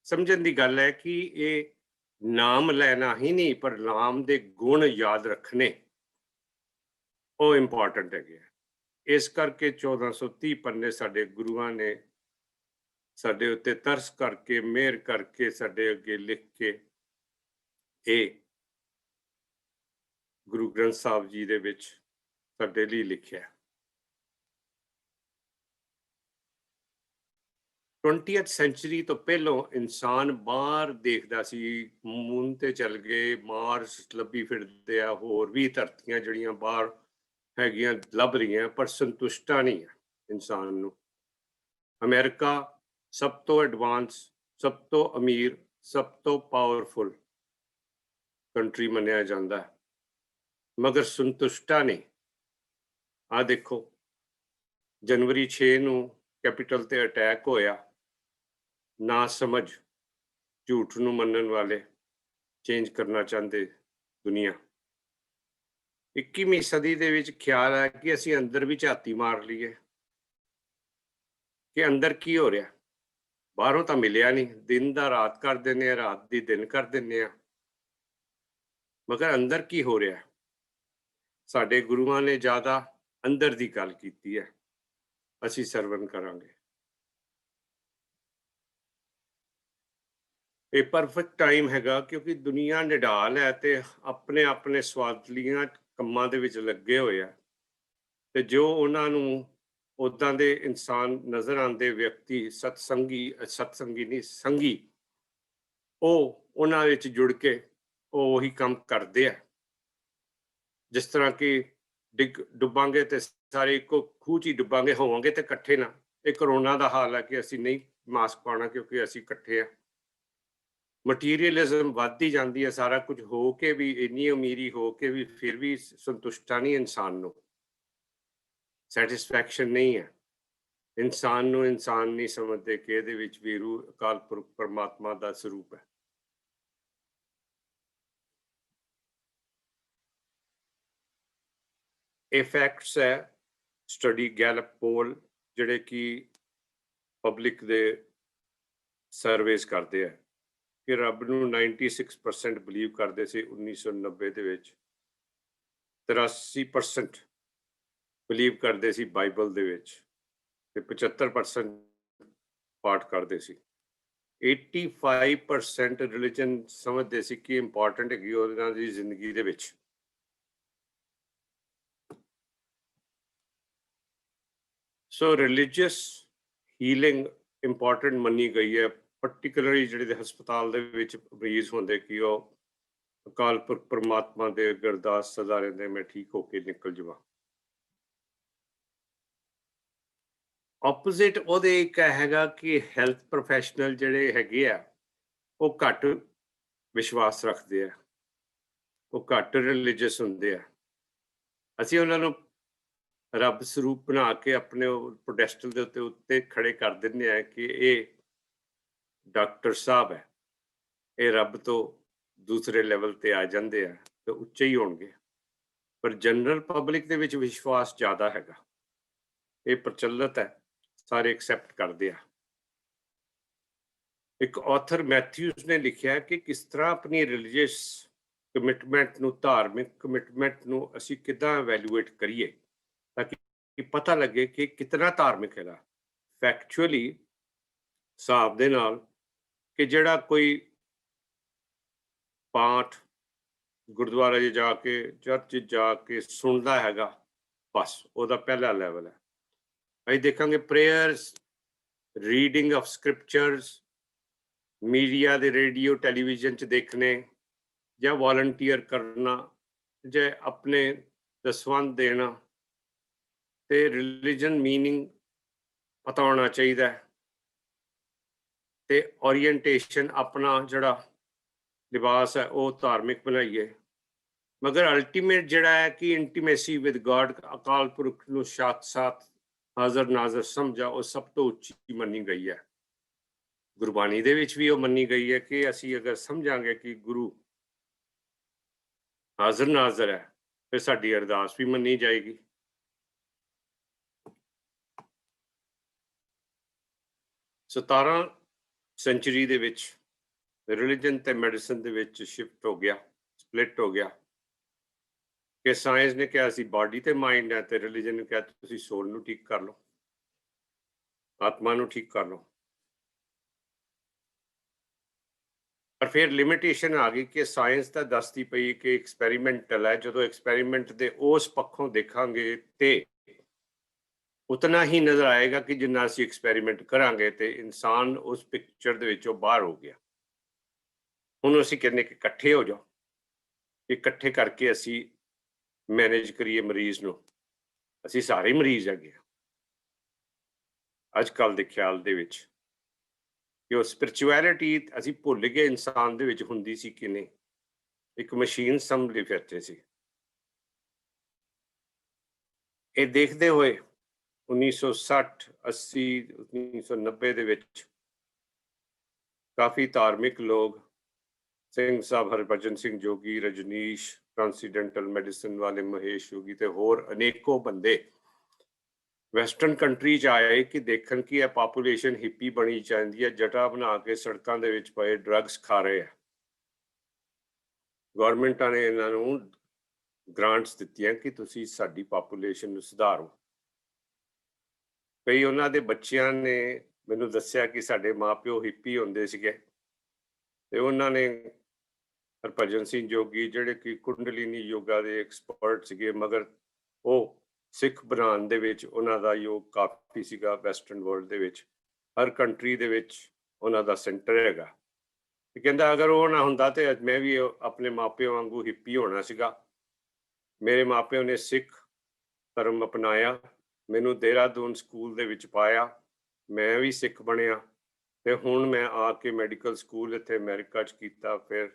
ਸਮਝਣ ਦੀ ਗੱਲ ਹੈ ਕਿ ਇਹ ਨਾਮ ਲੈਣਾ ਹੀ ਨਹੀਂ, ਪਰ ਨਾਮ ਦੇ ਗੁਣ ਯਾਦ ਰੱਖਣੇ ਉਹ ਇੰਪੋਰਟੈਂਟ ਹੈਗੇ। ਇਸ ਕਰਕੇ 1430 ਪੰਨੇ ਸਾਡੇ ਗੁਰੂਆਂ ਨੇ ਸਾਡੇ ਉੱਤੇ ਤਰਸ ਕਰਕੇ, ਮਿਹਰ ਕਰਕੇ ਸਾਡੇ ਅੱਗੇ ਲਿਖ ਕੇ ਇਹ ਗੁਰੂ ਗ੍ਰੰਥ ਸਾਹਿਬ ਜੀ ਦੇ ਵਿੱਚ ਸਾਡੇ ਲਈ ਲਿਖਿਆ। 20th ਸੈਂਚੁਰੀ ਤੋਂ ਪਹਿਲਾਂ ਇਨਸਾਨ ਬਾਹਰ ਦੇਖਦਾ ਸੀ, ਮੂਨ ਤੇ ਚੱਲ ਗਏ, ਮਾਰਸ ਲੱਭੀ ਫਿਰਦੇ ਆ, ਹੋਰ ਵੀ ਧਰਤੀਆਂ ਜਿਹੜੀਆਂ ਬਾਹਰ ਹੈਗੀਆਂ ਲੱਭ ਰਹੀਆਂ, ਪਰ ਸੰਤੁਸ਼ਟਾ ਨਹੀਂ ਹੈ ਇਨਸਾਨ ਨੂੰ। ਅਮਰੀਕਾ ਸਭ ਤੋਂ ਐਡਵਾਂਸ, ਸਭ ਤੋਂ ਅਮੀਰ, ਸਭ ਤੋਂ ਪਾਵਰਫੁਲ ਕੰਟਰੀ ਮੰਨਿਆ ਜਾਂਦਾ ਹੈ, ਮਗਰ ਸੰਤੁਸ਼ਟਾ ਨਹੀਂ। ਆ ਦੇਖੋ, ਜਨਵਰੀ 6 ਨੂੰ ਕੈਪੀਟਲ ਤੇ ਅਟੈਕ ਹੋਇਆ। ਨਾ ਸਮਝ, ਝੂਠ ਨੂੰ ਮੰਨਣ ਵਾਲੇ, ਚੇਂਜ ਕਰਨਾ ਚਾਹੁੰਦੇ ਦੁਨੀਆ। 21ਵੀਂ ਸਦੀ ਦੇ ਵਿੱਚ ਖਿਆਲ ਹੈ ਕਿ ਅਸੀਂ ਅੰਦਰ ਵੀ ਝਾਤੀ ਮਾਰ ਲਈਏ ਕਿ ਅੰਦਰ ਕੀ ਹੋ ਰਿਹਾ। ਬਾਹਰੋਂ ਤਾਂ ਮਿਲਿਆ ਨਹੀਂ, ਦਿਨ ਦਾ ਰਾਤ ਕਰ ਦਿੰਦੇ ਆ, ਰਾਤ ਦੀ ਦਿਨ ਕਰ ਦਿੰਦੇ ਆ, ਮਗਰ ਅੰਦਰ ਕੀ ਹੋ ਰਿਹਾ। ਸਾਡੇ ਗੁਰੂਆਂ ਨੇ ਜ਼ਿਆਦਾ ਅੰਦਰ ਦੀ ਗੱਲ ਕੀਤੀ ਹੈ, ਅਸੀਂ ਸਰਵਨ ਕਰਾਂਗੇ। ਇਹ ਪਰਫੈਕਟ ਟਾਈਮ ਹੈਗਾ ਕਿਉਂਕਿ ਦੁਨੀਆ ਨਿਢਾਲ ਹੈ ਤੇ ਆਪਣੇ ਆਪਣੇ ਸਵਾਰਥੀਆਂ ਕੰਮਾਂ ਦੇ ਵਿੱਚ ਲੱਗੇ ਹੋਏ ਆ, ਤੇ ਜੋ ਉਹਨਾਂ ਨੂੰ ਉੱਦਾਂ ਦੇ ਇਨਸਾਨ ਨਜ਼ਰ ਆਉਂਦੇ ਵਿਅਕਤੀ, ਸਤਸੰਗੀ ਨਹੀਂ ਸੰਗੀ, ਉਹ ਉਹਨਾਂ ਵਿੱਚ ਜੁੜ ਕੇ ਉਹ ਉਹੀ ਕੰਮ ਕਰਦੇ ਆ। ਜਿਸ ਤਰ੍ਹਾਂ ਕਿ ਡੁੱਬਾਂਗੇ ਤੇ ਸਾਰੇ ਇੱਕੋ ਖੂਹ 'ਚ ਹੀ ਡੁੱਬਾਂਗੇ, ਹੋਵਾਂਗੇ ਤੇ ਇਕੱਠੇ ਨਾ। ਇਹ ਕਰੋਨਾ ਦਾ ਹਾਲ ਹੈ ਕਿ ਅਸੀਂ ਨਹੀਂ ਮਾਸਕ ਪਾਉਣਾ ਕਿਉਂਕਿ ਅਸੀਂ ਇਕੱਠੇ ਆ। ਮਟੀਰੀਅਲਿਜ਼ਮ ਵੱਧਦੀ ਜਾਂਦੀ ਹੈ, ਸਾਰਾ ਕੁਝ ਹੋ ਕੇ ਵੀ, ਇੰਨੀ ਅਮੀਰੀ ਹੋ ਕੇ ਵੀ ਫਿਰ ਵੀ ਸੰਤੁਸ਼ਟਾ ਨਹੀਂ ਇਨਸਾਨ ਨੂੰ, ਸੈਟਿਸਫੈਕਸ਼ਨ ਨਹੀਂ ਹੈ। ਇਨਸਾਨ ਨੂੰ ਇਨਸਾਨ ਨਹੀਂ ਸਮਝਦੇ ਕਿ ਇਹਦੇ ਵਿੱਚ ਵੀ ਰੂਹ ਅਕਾਲ ਪੁਰਖ ਪਰਮਾਤਮਾ ਦਾ ਸਰੂਪ ਹੈ। ਇਹ ਫੈਕਟਸ ਹੈ, ਸਟੱਡੀ ਗੈਲਪ ਪੋਲ ਜਿਹੜੇ ਕਿ ਪਬਲਿਕ ਦੇ ਸਰਵੇਸ ਕਰਦੇ ਆ ਕਿ ਰੱਬ ਨੂੰ 96% ਬਲੀਵ ਕਰਦੇ ਸੀ 1990 ਦੇ ਵਿੱਚ, 83% ਬਲੀਵ ਕਰਦੇ ਸੀ ਬਾਈਬਲ ਦੇ ਵਿੱਚ, ਤੇ 75% ਪਾਠ ਕਰਦੇ ਸੀ। 85% ਰਿਲੀਜਨ ਸਮਝਦੇ ਸੀ ਕਿ ਇੰਪੋਰਟੈਂਟ ਹੈਗੀ ਉਹਨਾਂ ਦੀ ਜ਼ਿੰਦਗੀ ਦੇ ਵਿੱਚ। ਸੋ ਰਿਲੀਜੀਅਸ ਹੀਲਿੰਗ ਇੰਪੋਰਟੈਂਟ ਮੰਨੀ ਗਈ ਹੈ, ਪਰਟੀਕੁਲਰਲੀ ਜਿਹੜੇ ਹਸਪਤਾਲ ਦੇ ਵਿੱਚ ਮਰੀਜ਼ ਹੁੰਦੇ ਕਿ ਉਹ ਅਕਾਲ ਪੁਰਖ ਪਰਮਾਤਮਾ ਦੇ ਅਰਦਾਸ ਸਦਾ ਰਹਿੰਦੇ ਮੈਂ ਠੀਕ ਹੋ ਕੇ ਨਿਕਲ ਜਾਵਾਂ। ਆਪੋਜ਼ਿਟ ਉਹਦੇ ਇੱਕ ਹੈਗਾ ਕਿ ਹੈਲਥ ਪ੍ਰੋਫੈਸ਼ਨਲ ਜਿਹੜੇ ਹੈਗੇ ਆ ਉਹ ਘੱਟ ਵਿਸ਼ਵਾਸ ਰੱਖਦੇ ਆ, ਉਹ ਘੱਟ ਰਿਲੀਜੀਅਸ ਹੁੰਦੇ ਆ। ਅਸੀਂ ਉਹਨਾਂ ਨੂੰ ਰੱਬ ਸਰੂਪ ਬਣਾ ਕੇ ਆਪਣੇ ਪ੍ਰੋਡੈਸਟਲ ਦੇ ਉੱਤੇ ਖੜੇ ਕਰ ਦਿੰਦੇ ਆ ਕਿ ਇਹ ਡਾਕਟਰ ਸਾਹਿਬ ਹੈ, ਇਹ ਰੱਬ ਤੋਂ ਦੂਸਰੇ ਲੈਵਲ ਤੇ ਆ ਜਾਂਦੇ ਆ ਤੇ ਉੱਚੇ ਹੀ ਹੋਣਗੇ। ਪਰ ਜਨਰਲ ਪਬਲਿਕ ਦੇ ਵਿੱਚ ਵਿਸ਼ਵਾਸ ਜ਼ਿਆਦਾ ਹੈਗਾ, ਇਹ ਪ੍ਰਚਲਿਤ ਹੈ, ਸਾਰੇ ਐਕਸੈਪਟ ਕਰਦੇ ਆ। ਇੱਕ ਆਥਰ ਮੈਥਿਊਜ਼ ਨੇ ਲਿਖਿਆ ਕਿ ਕਿਸ ਤਰ੍ਹਾਂ ਆਪਣੀ ਰਿਲੀਜੀਅਸ ਕਮਿਟਮੈਂਟ ਨੂੰ, ਧਾਰਮਿਕ ਕਮਿਟਮੈਂਟ ਨੂੰ ਅਸੀਂ ਕਿੱਦਾਂ ਐਵੈਲੂਏਟ ਕਰੀਏ ਤਾਂ ਕਿ ਪਤਾ ਲੱਗੇ ਕਿ ਕਿਤਨਾ ਧਾਰਮਿਕ ਹੈਗਾ ਫੈਕਚੁਅਲੀ ਹਿਸਾਬ ਦੇ ਨਾਲ। ਕਿ ਜਿਹੜਾ ਕੋਈ ਪਾਠ ਗੁਰਦੁਆਰੇ 'ਚ ਜਾ ਕੇ, ਚਰਚ 'ਚ ਜਾ ਕੇ ਸੁਣਦਾ ਹੈਗਾ, ਬਸ ਉਹਦਾ ਪਹਿਲਾ ਲੈਵਲ ਹੈ। ਅਸੀਂ ਦੇਖਾਂਗੇ prayers, reading of scriptures, media ਦੇ ਰੇਡੀਓ ਟੈਲੀਵਿਜ਼ਨ 'ਚ ਦੇਖਣੇ ਜਾਂ ਵਾਲੰਟੀਅਰ ਕਰਨਾ, ਜਾਂ ਆਪਣੇ ਦਸਵੰਧ ਦੇਣਾ, ਤੇ ਰਿਲੀਜਨ ਮੀਨਿੰਗ ਪਤਾ ਹੋਣਾ ਚਾਹੀਦਾ ਹੈ, ਤੇ ਓਰੀਐਂਟੇਸ਼ਨ ਆਪਣਾ ਜਿਹੜਾ ਲਿਬਾਸ ਹੈ ਉਹ ਧਾਰਮਿਕ ਬਣਾਈਏ। ਮਗਰ ਅਲਟੀਮੇਟ ਜਿਹੜਾ ਹੈ ਕਿ ਇੰਟੀਮੇਸੀ ਵਿਦ ਗॉड, ਅਕਾਲ ਪੁਰਖ ਨੂੰ ਸਾਥ ਹਾਜ਼ਰ ਨਾਜ਼ਰ ਸਮਝਾ, ਉਹ ਸਭ ਤੋਂ ਉੱਚੀ ਮੰਨੀ ਗਈ ਹੈ। ਗੁਰਬਾਣੀ ਦੇ ਵਿੱਚ ਵੀ ਉਹ ਮੰਨੀ ਗਈ ਹੈ ਕਿ ਅਸੀਂ ਅਗਰ ਸਮਝਾਂਗੇ ਕਿ ਗੁਰੂ ਹਾਜ਼ਰ ਨਾਜ਼ਰ ਹੈ, ਫਿਰ ਸਾਡੀ ਅਰਦਾਸ ਵੀ ਮੰਨੀ ਜਾਏਗੀ। 17 ਸੈਂਚੁਰੀ ਦੇ ਵਿੱਚ ਰਿਲੀਜਨ ਤੇ ਮੈਡੀਸਨ ਦੇ ਵਿੱਚ ਸ਼ਿਫਟ ਹੋ ਗਿਆ, ਸਪਲਿਟ ਹੋ ਗਿਆ ਕਿ ਸਾਇੰਸ ਨੇ ਕਿਹਾ ਅਸੀਂ ਬਾਡੀ ਤੇ ਮਾਈਂਡ ਹੈ, ਤੇ ਰਿਲੀਜਨ ਨੇ ਕਿਹਾ ਤੁਸੀਂ ਸੋਲ ਨੂੰ ਠੀਕ ਕਰ ਲਓ, ਆਤਮਾ ਨੂੰ ਠੀਕ ਕਰ ਲਓ। ਪਰ ਫਿਰ ਲਿਮਿਟੇਸ਼ਨ ਆ ਗਈ ਕਿ ਸਾਇੰਸ ਤਾਂ ਦੱਸਦੀ ਪਈ ਕਿ ਐਕਸਪੈਰੀਮੈਂਟਲ ਹੈ, ਜਦੋਂ ਐਕਸਪੈਰੀਮੈਂਟ ਦੇ ਉਸ ਪੱਖੋਂ ਦੇਖਾਂਗੇ ਤੇ ਉਤਨਾ ਹੀ ਨਜ਼ਰ ਆਏਗਾ ਕਿ ਜਿੰਨਾ ਅਸੀਂ ਐਕਸਪੈਰੀਮੈਂਟ ਕਰਾਂਗੇ ਤੇ ਇਨਸਾਨ ਉਸ ਪਿਕਚਰ ਦੇ ਵਿੱਚੋਂ ਬਾਹਰ ਹੋ ਗਿਆ। ਹੁਣ ਅਸੀਂ ਕਹਿੰਦੇ ਕਿ ਇਕੱਠੇ ਹੋ ਜਾਓ, ਇਕੱਠੇ ਕਰਕੇ ਅਸੀਂ ਮੈਨੇਜ ਕਰੀਏ ਮਰੀਜ਼ ਨੂੰ। ਅਸੀਂ ਸਾਰੇ ਮਰੀਜ਼ ਹੈਗੇ ਆ ਅੱਜ ਕੱਲ੍ਹ ਦੇ ਖਿਆਲ ਦੇ ਵਿੱਚ, ਕਿ ਉਹ ਸਪਿਰਚੁਅਲਿਟੀ ਅਸੀਂ ਭੁੱਲ ਗਏ ਇਨਸਾਨ ਦੇ ਵਿੱਚ ਹੁੰਦੀ ਸੀ ਕਿ ਨਹੀਂ, ਇੱਕ ਮਸ਼ੀਨ ਸਮਝ ਫਿਰਦੇ ਸੀ। ਇਹ ਦੇਖਦੇ ਹੋਏ 1960, 80, 1990 ਦੇ ਵਿੱਚ ਕਾਫੀ ਧਾਰਮਿਕ ਲੋਕ, ਸਿੰਘ ਸਾਹਿਬ ਹਰਭਜਨ ਸਿੰਘ ਜੋਗੀ, ਰਜਨੀਸ਼, ਟ੍ਰਾਂਸੀਡੈਂਟਲ ਮੈਡੀਸਨ ਵਾਲੇ ਮਹੇਸ਼ ਯੋਗੀ ਤੇ ਹੋਰ ਅਨੇਕੋ ਬੰਦੇ ਵੈਸਟਰਨ ਕੰਟਰੀ 'ਚ ਆਏ ਕਿ ਦੇਖਣ ਕਿ ਇਹ ਪਾਪੂਲੇਸ਼ਨ ਹਿੱਪੀ ਬਣੀ ਜਾਂਦੀ ਹੈ, ਜਟਾ ਬਣਾ ਕੇ ਸੜਕਾਂ ਦੇ ਵਿੱਚ ਪਏ ਡਰੱਗਸ ਖਾ ਰਹੇ ਆ। ਗਵਰਨਮੈਂਟਾਂ ਨੇ ਇਹਨਾਂ ਨੂੰ ਗ੍ਰਾਂਟਸ ਦਿੱਤੀਆਂ ਕਿ ਤੁਸੀਂ ਸਾਡੀ ਪਾਪੂਲੇਸ਼ਨ ਨੂੰ ਸੁਧਾਰੋ। ਕਈ ਉਹਨਾਂ ਦੇ ਬੱਚਿਆਂ ਨੇ ਮੈਨੂੰ ਦੱਸਿਆ ਕਿ ਸਾਡੇ ਮਾਪਿਓ ਹਿੱਪੀ ਹੁੰਦੇ ਸੀਗੇ ਤੇ ਉਹਨਾਂ ਨੇ ਹਰਭਜਨ ਸਿੰਘ ਜੋਗੀ ਜਿਹੜੇ ਕਿ ਕੁੰਡਲੀਨੀ ਯੋਗਾ ਦੇ ਐਕਸਪਰਟ ਸੀਗੇ, ਮਗਰ ਉਹ ਸਿੱਖ ਬਣਾਉਣ ਦੇ ਵਿੱਚ ਉਹਨਾਂ ਦਾ ਯੋਗ ਕਾਫੀ ਸੀਗਾ। ਵੈਸਟਰਨ ਵਰਲਡ ਦੇ ਵਿੱਚ ਹਰ ਕੰਟਰੀ ਦੇ ਵਿੱਚ ਉਹਨਾਂ ਦਾ ਸੈਂਟਰ ਹੈਗਾ। ਤੇ ਕਹਿੰਦਾ ਅਗਰ ਉਹ ਨਾ ਹੁੰਦਾ ਤੇ ਮੈਂ ਵੀ ਆਪਣੇ ਮਾਪਿਆਂ ਵਾਂਗੂ ਹਿੱਪੀ ਹੋਣਾ ਸੀਗਾ। ਮੇਰੇ ਮਾਪਿਆਂ ਨੇ ਸਿੱਖ ਧਰਮ ਅਪਣਾਇਆ, ਮੈਨੂੰ ਦੇਹਰਾਦੂਨ ਸਕੂਲ ਦੇ ਵਿੱਚ ਪਾਇਆ, ਮੈਂ ਵੀ ਸਿੱਖ ਬਣਿਆ ਤੇ ਹੁਣ ਮੈਂ ਆ ਕੇ ਮੈਡੀਕਲ ਸਕੂਲ ਇੱਥੇ ਅਮਰੀਕਾ 'ਚ ਕੀਤਾ, ਫਿਰ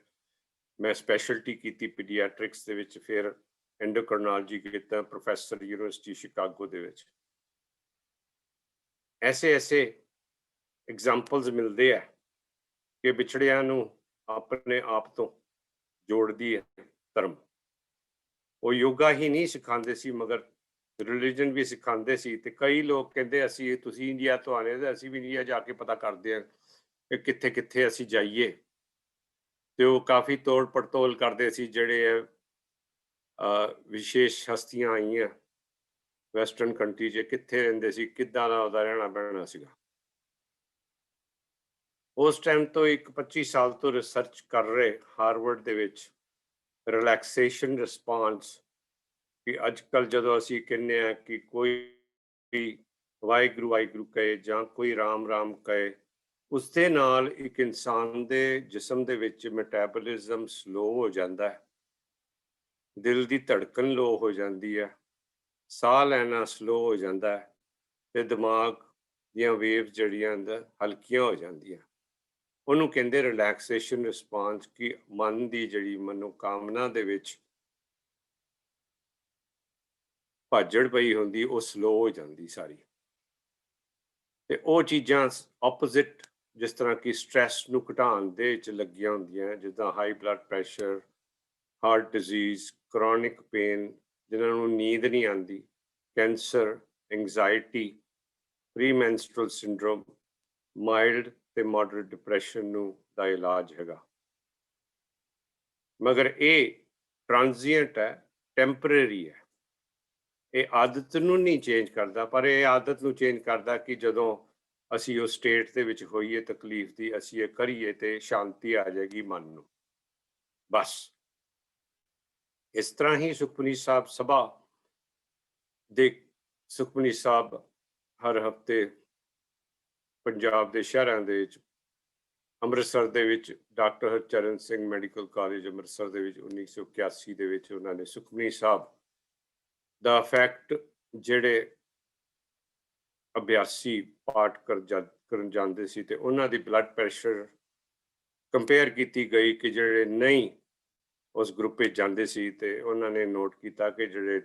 ਮੈਂ ਸਪੈਸ਼ਲਟੀ ਕੀਤੀ ਪੀਡੀਆਟ੍ਰਿਕਸ ਦੇ ਵਿੱਚ, ਫਿਰ ਐਂਡੋਕਰਨੋਲੋਜੀ ਕੀਤਾ, ਪ੍ਰੋਫੈਸਰ ਯੂਨੀਵਰਸਿਟੀ ਸ਼ਿਕਾਗੋ ਦੇ ਵਿੱਚ। ਐਸੇ ਐਗਜ਼ਾਮਪਲਸ ਮਿਲਦੇ ਆ ਕਿ ਵਿਛੜਿਆਂ ਨੂੰ ਆਪਣੇ ਆਪ ਤੋਂ ਜੋੜਦੀ ਹੈ ਧਰਮ। ਉਹ ਯੋਗਾ ਹੀ ਨਹੀਂ ਸਿਖਾਉਂਦੇ ਸੀ, ਮਗਰ ਰਿਲੀਜਨ ਵੀ ਸਿਖਾਉਂਦੇ ਸੀ। ਤੇ ਕਈ ਲੋਕ ਕਹਿੰਦੇ ਅਸੀਂ, ਤੁਸੀਂ ਇੰਡੀਆ ਤੋਂ ਆਨੇ ਤੇ ਅਸੀਂ ਵੀ ਇੰਡੀਆ ਜਾ ਕੇ ਪਤਾ ਕਰਦੇ ਹਾਂ ਕਿ ਕਿੱਥੇ ਕਿੱਥੇ ਅਸੀਂ ਜਾਈਏ। ਤੇ ਉਹ ਕਾਫੀ ਤੋੜ ਪੜਤੋਲ ਕਰਦੇ ਸੀ, ਜਿਹੜੇ ਵਿਸ਼ੇਸ਼ ਹਸਤੀਆਂ ਆਈਆਂ ਵੈਸਟਰਨ ਕੰਟਰੀ 'ਚ ਕਿੱਥੇ ਰਹਿੰਦੇ ਸੀ, ਕਿੱਦਾਂ ਦਾ ਉਹਦਾ ਰਹਿਣਾ ਬਹਿਣਾ ਸੀਗਾ। ਉਸ ਟਾਈਮ ਤੋਂ 25 ਸਾਲ ਤੋਂ ਰਿਸਰਚ ਕਰ ਰਹੇ ਹਾਰਵਰਡ ਦੇ ਵਿੱਚ ਰਿਲੈਕਸੇਸ਼ਨ ਰਿਸਪਾਂਸ, ਕਿ ਅੱਜ ਕੱਲ੍ਹ ਜਦੋਂ ਅਸੀਂ ਕਹਿੰਦੇ ਹਾਂ ਕਿ ਕੋਈ ਵਾਹਿਗੁਰੂ ਵਾਹਿਗੁਰੂ ਕਹੇ ਜਾਂ ਕੋਈ ਰਾਮ ਰਾਮ ਕਹੇ, ਉਸ ਦੇ ਨਾਲ ਇੱਕ ਇਨਸਾਨ ਦੇ ਜਿਸਮ ਦੇ ਵਿੱਚ ਮੈਟਾਬੋਲਿਜ਼ਮ ਸਲੋ ਹੋ ਜਾਂਦਾ ਹੈ, ਦਿਲ ਦੀ ਧੜਕਣ ਲੋ ਹੋ ਜਾਂਦੀ ਹੈ, ਸਾਹ ਲੈਣਾ ਸਲੋ ਹੋ ਜਾਂਦਾ ਹੈ ਤੇ ਦਿਮਾਗ ਦੀਆਂ ਵੇਵ ਜਿਹੜੀਆਂ ਅੰਦਰ ਹਲਕੀਆਂ ਹੋ ਜਾਂਦੀਆਂ। ਉਹਨੂੰ ਕਹਿੰਦੇ ਰਿਲੈਕਸੇਸ਼ਨ ਰਿਸਪਾਂਸ, ਕਿ ਮਨ ਦੀ ਜਿਹੜੀ ਮਨੋਕਾਮਨਾ ਦੇ ਵਿੱਚ ਭਾਜੜ ਪਈ ਹੁੰਦੀ ਉਹ ਸਲੋ ਹੋ ਜਾਂਦੀ ਸਾਰੀ। ਤੇ ਉਹ ਚੀਜ਼ਾਂ ਆਪੋਜ਼ਿਟ, ਜਿਸ ਤਰ੍ਹਾਂ ਕਿ ਸਟ੍ਰੈਸ ਨੂੰ ਘਟਾਉਣ ਦੇ ਵਿੱਚ ਲੱਗੀਆਂ ਹੁੰਦੀਆਂ, ਜਿੱਦਾਂ high blood pressure, heart disease, chronic pain, ਜਿਨ੍ਹਾਂ ਨੂੰ ਨੀਂਦ ਨਹੀਂ ਆਉਂਦੀ, cancer, anxiety, premenstrual syndrome, mild ਤੇ ਮਾਡਰੇਟ ਡਿਪਰੈਸ਼ਨ ਨੂੰ ਦਾ ਇਲਾਜ ਹੈਗਾ। ਮਗਰ ਇਹ ਟ੍ਰਾਂਜ਼ੀਐਂਟ ਹੈ, ਟੈਂਪਰੇਰੀ ਹੈ। ਇਹ ਆਦਤ ਨੂੰ ਨਹੀਂ ਚੇਂਜ ਕਰਦਾ, ਪਰ ਇਹ ਆਦਤ ਨੂੰ ਚੇਂਜ ਕਰਦਾ ਕਿ ਜਦੋਂ ਅਸੀਂ ਉਸ ਸਟੇਟ ਦੇ ਵਿੱਚ ਹੋਈਏ ਤਕਲੀਫ ਦੀ, ਅਸੀਂ ਇਹ ਕਰੀਏ ਤੇ ਸ਼ਾਂਤੀ ਆ ਜਾਏਗੀ ਮਨ ਨੂੰ, ਬਸ। ਇਸ ਤਰ੍ਹਾਂ ਹੀ ਸੁਖਮਨੀ ਸਾਹਿਬ ਸਭਾ ਦੇ ਸੁਖਮਨੀ ਸਾਹਿਬ ਹਰ ਹਫ਼ਤੇ ਪੰਜਾਬ ਦੇ ਸ਼ਹਿਰਾਂ ਦੇ ਵਿੱਚ, ਅੰਮ੍ਰਿਤਸਰ ਦੇ ਵਿੱਚ doctor Harcharan Singh medical college Amritsar ਦੇ ਵਿੱਚ 1981 ਦੇ ਵਿੱਚ ਉਹਨਾਂ ਨੇ ਸੁਖਮਨੀ ਸਾਹਿਬ ਦਾ ਇਫੈਕਟ ਜਿਹੜੇ ਅਭਿਆਸੀ ਪਾਠ ਕਰਨ ਜਾਂਦੇ ਸੀ ਤੇ ਉਹਨਾਂ ਦੀ ਬਲੱਡ ਪ੍ਰੈਸ਼ਰ ਕੰਪੇਅਰ ਕੀਤੀ ਗਈ ਕਿ ਜਿਹੜੇ ਨਹੀਂ ਉਸ ਗਰੁੱਪ ਵਿੱਚ ਜਾਂਦੇ ਸੀ, ਤੇ ਉਹਨਾਂ ਨੇ ਨੋਟ ਕੀਤਾ ਕਿ ਜਿਹੜੇ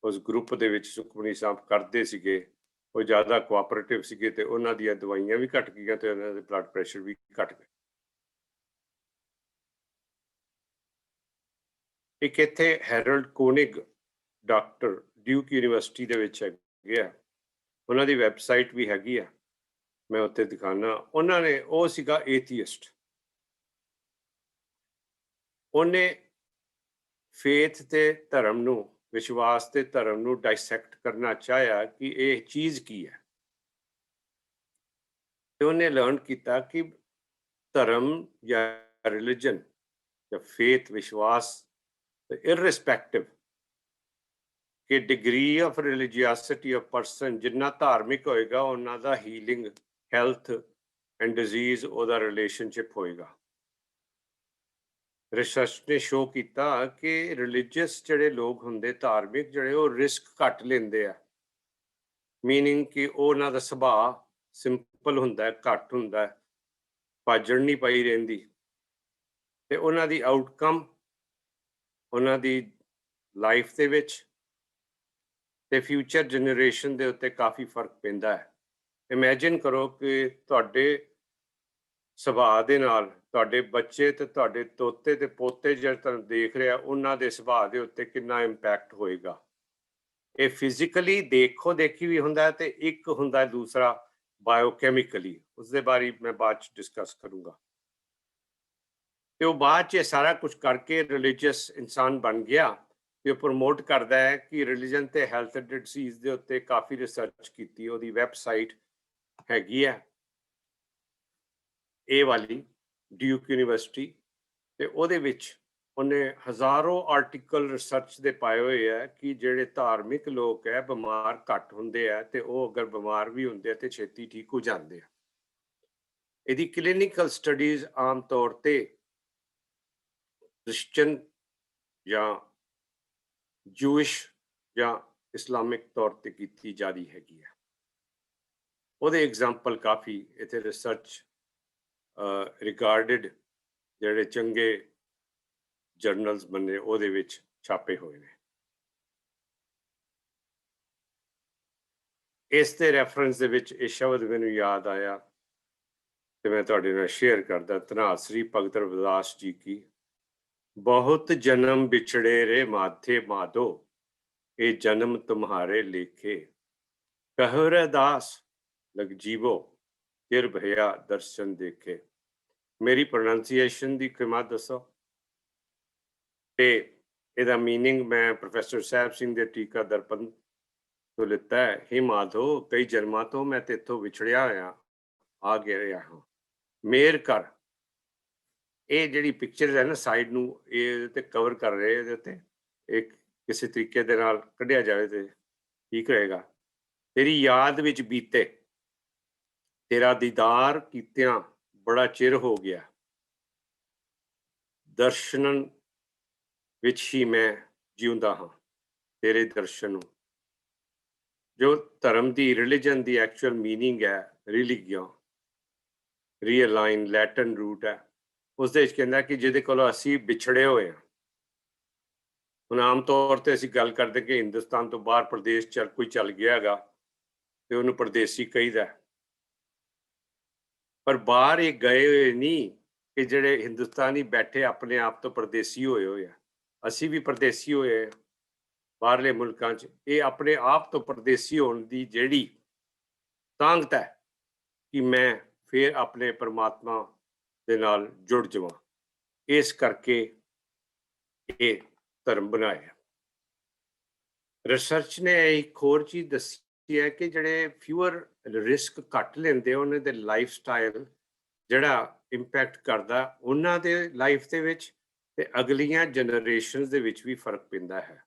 ਉਸ ਗਰੁੱਪ ਦੇ ਵਿੱਚ ਸੁਖਮਨੀ ਸਾਹਿਬ ਕਰਦੇ ਸੀਗੇ ਉਹ ਜ਼ਿਆਦਾ ਕੋਆਪਰੇਟਿਵ ਸੀਗੇ ਤੇ ਉਹਨਾਂ ਦੀਆਂ ਦਵਾਈਆਂ ਵੀ ਘਟ ਗਈਆਂ ਤੇ ਉਹਨਾਂ ਦੇ ਬਲੱਡ ਪ੍ਰੈਸ਼ਰ ਵੀ ਘਟ ਗਏ। ਇੱਕ ਇੱਥੇ ਹੈਰਲਡ ਕੋਨਿਗ ਡਾਕਟਰ ਡਿਊਕ ਯੂਨੀਵਰਸਿਟੀ ਦੇ ਵਿੱਚ ਹੈਗੇ ਆ, ਉਹਨਾਂ ਦੀ ਵੈਬਸਾਈਟ ਵੀ ਹੈਗੀ ਆ, ਮੈਂ ਉੱਤੇ ਦਿਖਾਣਾ। ਉਹਨਾਂ ਨੇ, ਉਹ ਸੀਗਾ ਏਥੀਇਸਟ, ਉਹਨੇ ਫੇਥ ਤੇ ਧਰਮ ਨੂੰ, ਵਿਸ਼ਵਾਸ ਤੇ ਧਰਮ ਨੂੰ ਡਾਇਸੈਕਟ ਕਰਨਾ ਚਾਹਿਆ ਕਿ ਇਹ ਚੀਜ਼ ਕੀ ਹੈ, ਤੇ ਉਹਨੇ ਲਰਨ ਕੀਤਾ ਕਿ ਧਰਮ ਜਾਂ ਰਿਲੀਜਨ ਜਾਂ ਫੇਥ, ਵਿਸ਼ਵਾਸ, ਇਰਰਿਸਪੈਕਟਿਵ ਕਿ ਡਿਗਰੀ ਆਫ ਰਿਲੀਜੀਅਸਿਟੀ ਆਫ ਪਰਸਨ, ਜਿੰਨਾ ਧਾਰਮਿਕ ਹੋਏਗਾ ਉਹਨਾਂ ਦਾ ਹੀਲਿੰਗ, ਹੈਲਥ ਐਂਡ ਡਿਜ਼ੀਜ਼ ਉਹਦਾ ਰਿਲੇਸ਼ਨਸ਼ਿਪ ਹੋਏਗਾ। ਰਿਸਰਚ ਨੇ ਸ਼ੋ ਕੀਤਾ ਕਿ ਰਿਲੀਜੀਅਸ ਜਿਹੜੇ ਲੋਕ ਹੁੰਦੇ, ਧਾਰਮਿਕ ਜਿਹੜੇ, ਉਹ ਰਿਸਕ ਘੱਟ ਲੈਂਦੇ ਆ, ਮੀਨਿੰਗ ਕਿ ਉਹਨਾਂ ਦਾ ਸੁਭਾਅ ਸਿੰਪਲ ਹੁੰਦਾ, ਘੱਟ ਹੁੰਦਾ, ਭਾਜੜ ਨਹੀਂ ਪਈ ਰਹਿੰਦੀ, ਤੇ ਉਹਨਾਂ ਦੀ ਆਊਟਕਮ, ਉਹਨਾਂ ਦੀ ਲਾਈਫ ਦੇ ਵਿੱਚ ਤੇ ਫਿਊਚਰ ਜਨਰੇਸ਼ਨ ਦੇ ਉੱਤੇ ਕਾਫੀ ਫਰਕ ਪੈਂਦਾ ਹੈ। ਇਮੈਜਿਨ ਕਰੋ ਕਿ ਤੁਹਾਡੇ ਸੁਭਾਅ ਦੇ ਨਾਲ ਤੁਹਾਡੇ ਬੱਚੇ ਤੇ ਤੁਹਾਡੇ ਤੋਤੇ ਤੇ ਪੋਤੇ ਜਿਹੜੇ ਤੁਹਾਨੂੰ ਦੇਖ ਰਿਹਾ, ਉਹਨਾਂ ਦੇ ਸੁਭਾਅ ਦੇ ਉੱਤੇ ਕਿੰਨਾ ਇੰਪੈਕਟ ਹੋਏਗਾ। ਇਹ ਫਿਜ਼ੀਕਲੀ ਦੇਖੋ ਦੇਖੀ ਵੀ ਹੁੰਦਾ ਤੇ ਇੱਕ ਹੁੰਦਾ ਦੂਸਰਾ ਬਾਇਓਕੈਮੀਕਲੀ, ਉਸਦੇ ਬਾਰੇ ਮੈਂ ਬਾਅਦ ਚ ਡਿਸਕਸ ਕਰੂੰਗਾ। ਤੇ ਉਹ ਬਾਅਦ ਚ ਸਾਰਾ ਕੁਝ ਕਰਕੇ ਰਿਲੀਜੀਅਸ ਇਨਸਾਨ ਬਣ ਗਿਆ ਤੇ ਉਹ ਪ੍ਰਮੋਟ ਕਰਦਾ ਹੈ ਕਿ ਰਿਲੀਜਨ ਤੇ ਹੈਲਥ ਡਿਸੀਜ਼ ਦੇ ਉੱਤੇ ਕਾਫੀ ਰਿਸਰਚ ਕੀਤੀ। ਉਹਦੀ ਵੈਬਸਾਈਟ ਹੈਗੀ ਹੈ ਇਹ ਵਾਲੀ, ਡਿਊਕ ਯੂਨੀਵਰਸਿਟੀ, ਤੇ ਉਹਦੇ ਵਿੱਚ ਉਹਨੇ ਹਜ਼ਾਰਾਂ ਆਰਟੀਕਲ ਰਿਸਰਚ ਦੇ ਪਾਏ ਹੋਏ ਆ ਕਿ ਜਿਹੜੇ ਧਾਰਮਿਕ ਲੋਕ ਹੈ ਬਿਮਾਰ ਘੱਟ ਹੁੰਦੇ ਆ, ਤੇ ਉਹ ਅਗਰ ਬਿਮਾਰ ਵੀ ਹੁੰਦੇ ਆ ਤੇ ਛੇਤੀ ਠੀਕ ਹੋ ਜਾਂਦੇ ਆ। ਇਹਦੀ ਕਲੀਨਿਕਲ ਸਟੱਡੀਜ਼ ਆਮ ਤੌਰ ਤੇ ਕ੍ਰਿਸਚਨ ਜਾਂ ਜੂਇਸ਼ ਜਾਂ ਇਸਲਾਮਿਕ ਤੌਰ ਤੇ ਕੀਤੀ ਜਾ ਰਹੀ ਹੈਗੀ ਹੈ। ਉਹਦੇ ਐਗਜ਼ਾਮਪਲ ਕਾਫੀ ਇੱਥੇ ਰਿਸਰਚ ਰਿਗਾਰਡਡ ਜਿਹੜੇ ਚੰਗੇ ਜਰਨਲਸ ਬਣੇ ਉਹਦੇ ਵਿੱਚ ਛਾਪੇ ਹੋਏ ਨੇ। ਇਸ ਦੇ ਰੈਫਰੈਂਸ ਦੇ ਵਿੱਚ ਇਹ ਸ਼ਬਦ ਮੈਨੂੰ ਯਾਦ ਆਇਆ ਤੇ ਮੈਂ ਤੁਹਾਡੇ ਨਾਲ ਸ਼ੇਅਰ ਕਰਦਾ। ਧੰਨ ਸ੍ਰੀ ਭਗਤ ਰਵਿਦਾਸ ਜੀ ਕੀ, ਬਹੁਤ ਜਨਮ ਵਿਛੜੇ ਰੇ ਮਾਥੇ ਮਾधो, ਇਹ ਜਨਮ तुम्हारे लेखे, ਕਹੁ ਰੈਦਾਸ ਲਗ ਜੀਵੋ, ਫਿਰ ਭਇਆ ਦਰਸ਼ਨ ਦੇਖੇ। ਮੇਰੀ ਪ੍ਰੋਨਾਂਸੀਏਸ਼ਨ ਦੀ ਖਿਮਾ ਦੱਸੋ। ਤੇ ਇਹਦਾ ਮੀਨਿੰਗ ਮੈਂ ਪ੍ਰੋਫੈਸਰ ਸਾਹਿਬ ਸਿੰਘ ਦੇ ਟੀਕਾ ਦਰਪਣ ਤੋਂ ਲਿੱਤਾ ਹੈ। ਹੇ ਮਾधो, ਕਈ ਜਨਮਾਂ ਤੋਂ ਮੈਂ ਤੇਥੋਂ ਵਿਛੜਿਆ ਹੋਇਆ ਆ ਗਿਆ ਹਾਂ, ਮੇਰ ਕਰ। ਇਹ ਜਿਹੜੀ ਪਿਕਚਰ ਹੈ ਨਾ ਸਾਈਡ ਨੂੰ, ਇਹ ਤੇ ਕਵਰ ਕਰ ਰਹੇ, ਇਹਦੇ ਉੱਤੇ ਇੱਕ ਕਿਸੇ ਤਰੀਕੇ ਦੇ ਨਾਲ ਕੱਢਿਆ ਜਾਵੇ ਤੇ ਠੀਕ ਰਹੇਗਾ। ਤੇਰੀ ਯਾਦ ਵਿੱਚ ਬੀਤੇ, ਤੇਰਾ ਦੀਦਾਰ ਕੀਤਿਆਂ ਬੜਾ ਚਿਰ ਹੋ ਗਿਆ, ਦਰਸ਼ਨਨ ਵਿੱਚ ਹੀ ਮੈਂ ਜਿਉਂਦਾ ਹਾਂ, ਤੇਰੇ ਦਰਸ਼ਨ ਨੂੰ। ਜੋ ਧਰਮ ਦੀ, ਰਿਲੀਜਨ ਦੀ ਐਕਚੁਅਲ ਮੀਨਿੰਗ ਹੈ ਰਿਲੀਗੀਓ, ਰੀਅਲਾਈਨ ਲੈਟਨ ਰੂਟ ਹੈ। ਉਸਦੇ ਵਿੱਚ ਕਹਿੰਦਾ ਕਿ ਜਿਹਦੇ ਕੋਲੋਂ ਅਸੀਂ ਵਿਛੜੇ ਹੋਏ ਹਾਂ। ਹੁਣ ਆਮ ਤੌਰ ਤੇ ਅਸੀਂ ਗੱਲ ਕਰਦੇ ਕਿ ਹਿੰਦੁਸਤਾਨ ਤੋਂ ਬਾਹਰ ਪ੍ਰਦੇਸ਼ ਚ ਕੋਈ ਚੱਲ ਗਿਆ ਹੈਗਾ ਤੇ ਉਹਨੂੰ ਪਰਦੇਸੀ ਕਹੀਦਾ, ਪਰ ਬਾਹਰ ਇਹ ਗਏ ਹੋਏ ਨਹੀਂ ਕਿ ਜਿਹੜੇ ਹਿੰਦੁਸਤਾਨੀ ਬੈਠੇ ਆਪਣੇ ਆਪ ਤੋਂ ਪਰਦੇਸੀ ਹੋਏ ਆ। ਅਸੀਂ ਵੀ ਪਰਦੇਸੀ ਹੋਏ ਬਾਹਰਲੇ ਮੁਲਕਾਂ 'ਚ। ਇਹ ਆਪਣੇ ਆਪ ਤੋਂ ਪਰਦੇਸੀ ਹੋਣ ਦੀ ਜਿਹੜੀ ਤਾਂਘਤ ਹੈ ਕਿ ਮੈਂ ਫਿਰ ਆਪਣੇ ਪਰਮਾਤਮਾ ਦੇ ਨਾਲ ਜੁੜ ਜਾਵਾਂ, ਇਸ ਕਰਕੇ ਇਹ ਧਰਮ ਬਣਾਇਆ। ਰਿਸਰਚ ਨੇ ਇੱਕ ਹੋਰ ਚੀਜ਼ ਦੱਸੀ ਹੈ ਕਿ ਜਿਹੜੇ ਫਿਊਅਰ ਰਿਸਕ ਘੱਟ ਲੈਂਦੇ, ਉਹਨਾਂ ਦੇ ਲਾਈਫ ਸਟਾਈਲ ਜਿਹੜਾ ਇੰਪੈਕਟ ਕਰਦਾ ਉਹਨਾਂ ਦੇ ਲਾਈਫ ਦੇ ਵਿੱਚ, ਤੇ ਅਗਲੀਆਂ ਜਨਰੇਸ਼ਨਸ ਦੇ ਵਿੱਚ ਵੀ ਫਰਕ ਪੈਂਦਾ ਹੈ।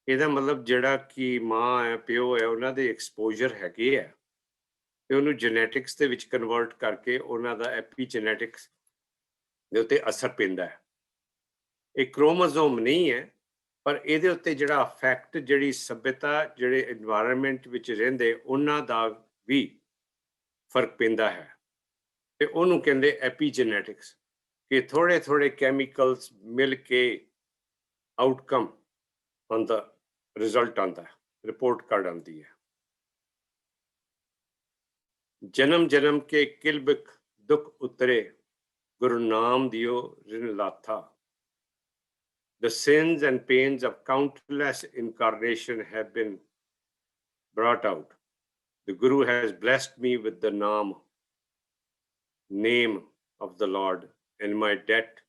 ਇਹਦਾ ਮਤਲਬ ਜਿਹੜਾ ਕਿ ਮਾਂ ਹੈ, ਪਿਓ ਹੈ, ਉਹਨਾਂ ਦੇ ਐਕਸਪੋਜ਼ਰ ਹੈਗੇ ਆ ਤੇ ਉਹਨੂੰ ਜੈਨੇਟਿਕਸ ਦੇ ਵਿੱਚ ਕਨਵਰਟ ਕਰਕੇ ਉਹਨਾਂ ਦਾ ਐਪੀਜੈਨੇਟਿਕਸ ਦੇ ਉੱਤੇ ਅਸਰ ਪੈਂਦਾ ਹੈ। ਇਹ ਕ੍ਰੋਮੋਜ਼ੋਮ ਨਹੀਂ ਹੈ, ਪਰ ਇਹਦੇ ਉੱਤੇ ਜਿਹੜਾ ਇਫੈਕਟ, ਜਿਹੜੀ ਸਭਿਅਤਾ, ਜਿਹੜੇ এনवायरमेंट ਵਿੱਚ ਰਹਿੰਦੇ ਉਹਨਾਂ ਦਾ ਵੀ ਫਰਕ ਪੈਂਦਾ ਹੈ, ਤੇ ਉਹਨੂੰ ਕਹਿੰਦੇ ਐਪੀਜੈਨੇਟਿਕਸ। ਕਿ ਥੋੜੇ ਥੋੜੇ ਕੈਮੀਕਲਸ ਮਿਲ ਕੇ ਆਊਟਕਮ ਆਉਂਦਾ, ਰਿਜ਼ਲਟ ਆਉਂਦਾ, ਰਿਪੋਰਟ ਕਾਰਡ ਆਉਂਦੀ ਹੈ। ਜਨਮ ਜਨਮ ਕੇ ਕਿਲਬਿਕ ਦੁੱਖ ਉਤਰੇ, ਗੁਰੂ ਨਾਮ ਦਿਓ ਰਿਨ ਲਾਥਾ। The sins and pains of countless incarnation have been brought out. The Guru has blessed me with the name of the Lord, and my debt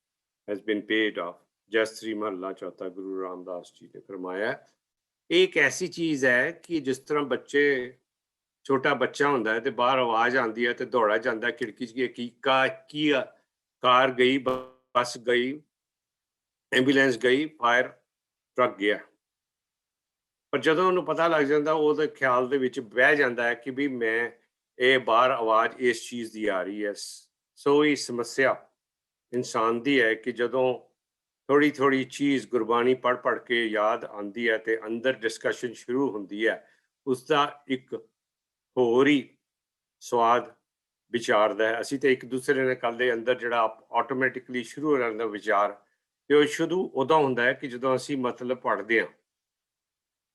has been paid off. जय महला चौथा गुरु रामदास जी ने फरमाया, एक ऐसी चीज है कि जिस तरह बच्चे छोटा बच्चा ਹੁੰਦਾ ਹੈ ਤੇ ਬਾਹਰ ਆਵਾਜ਼ ਆਉਂਦੀ ਹੈ ਤੇ ਦੌੜਾ ਜਾਂਦਾ ਹੈ ਖਿੜਕੀ 'ਚ ਕੀ ਕਾਰ ਗਈ, ਬੱਸ ਗਈ, ਐਂਬੂਲੈਂਸ ਗਈ, ਫਾਇਰ ਟਰੱਕ ਗਿਆ। ਪਰ ਜਦੋਂ ਉਹਨੂੰ ਪਤਾ ਲੱਗ ਜਾਂਦਾ ਉਹਦੇ ਖਿਆਲ ਦੇ ਵਿੱਚ ਬਹਿ ਜਾਂਦਾ ਹੈ ਕਿ ਵੀ ਮੈਂ ਇਹ ਬਾਹਰ ਆਵਾਜ਼ ਇਸ ਚੀਜ਼ ਦੀ ਆ ਰਹੀ ਹੈ। ਸੋ ਇਹ ਸਮੱਸਿਆ ਇਨਸਾਨ ਦੀ ਹੈ ਕਿ ਜਦੋਂ ਥੋੜੀ ਚੀਜ਼ ਗੁਰਬਾਣੀ ਪੜ੍ਹ ਕੇ ਯਾਦ ਆਉਂਦੀ ਹੈ ਤੇ ਅੰਦਰ ਡਿਸਕਸ਼ਨ ਸ਼ੁਰੂ ਹੁੰਦੀ ਹੈ, ਉਸ ਦਾ ਇੱਕ ਹੋਰ ਹੀ ਸਵਾਦ ਵਿਚਾਰਦਾ ਹੈ। ਅਸੀਂ ਤੇ ਇੱਕ ਦੂਸਰੇ ਨਾਲ ਗੱਲ ਦੇ ਅੰਦਰ ਜਿਹੜਾ ਆਟੋਮੈਟਿਕਲੀ ਸ਼ੁਰੂ ਹੋ ਜਾਂਦਾ ਵਿਚਾਰ, ਤੇ ਉਹ ਸ਼ੁਰੂ ਉਦੋਂ ਹੁੰਦਾ ਹੈ ਕਿ ਜਦੋਂ ਅਸੀਂ ਮਤਲਬ ਪੜ੍ਹਦੇ ਹਾਂ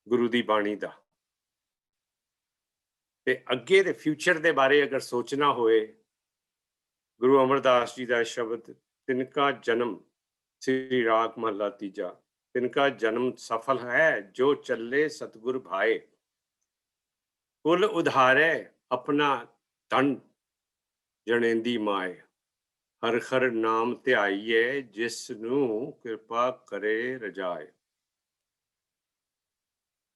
ਗੁਰੂ ਦੀ ਬਾਣੀ ਦਾ। ਤੇ ਅੱਗੇ ਦੇ ਫਿਊਚਰ ਦੇ ਬਾਰੇ ਅਗਰ ਸੋਚਣਾ ਹੋਏ, ਗੁਰੂ ਅਮਰਦਾਸ ਜੀ ਦਾ ਸ਼ਬਦ, ਤਿਨਕਾ ਜਨਮ, श्री राग महला तीजा, तिनका जन्म सफल है जो चले सतगुर भाए, कुल उधारे अपना धन जनेंदी माए, हर हर नाम ध्याइए जिसनू कृपा करे रजाए।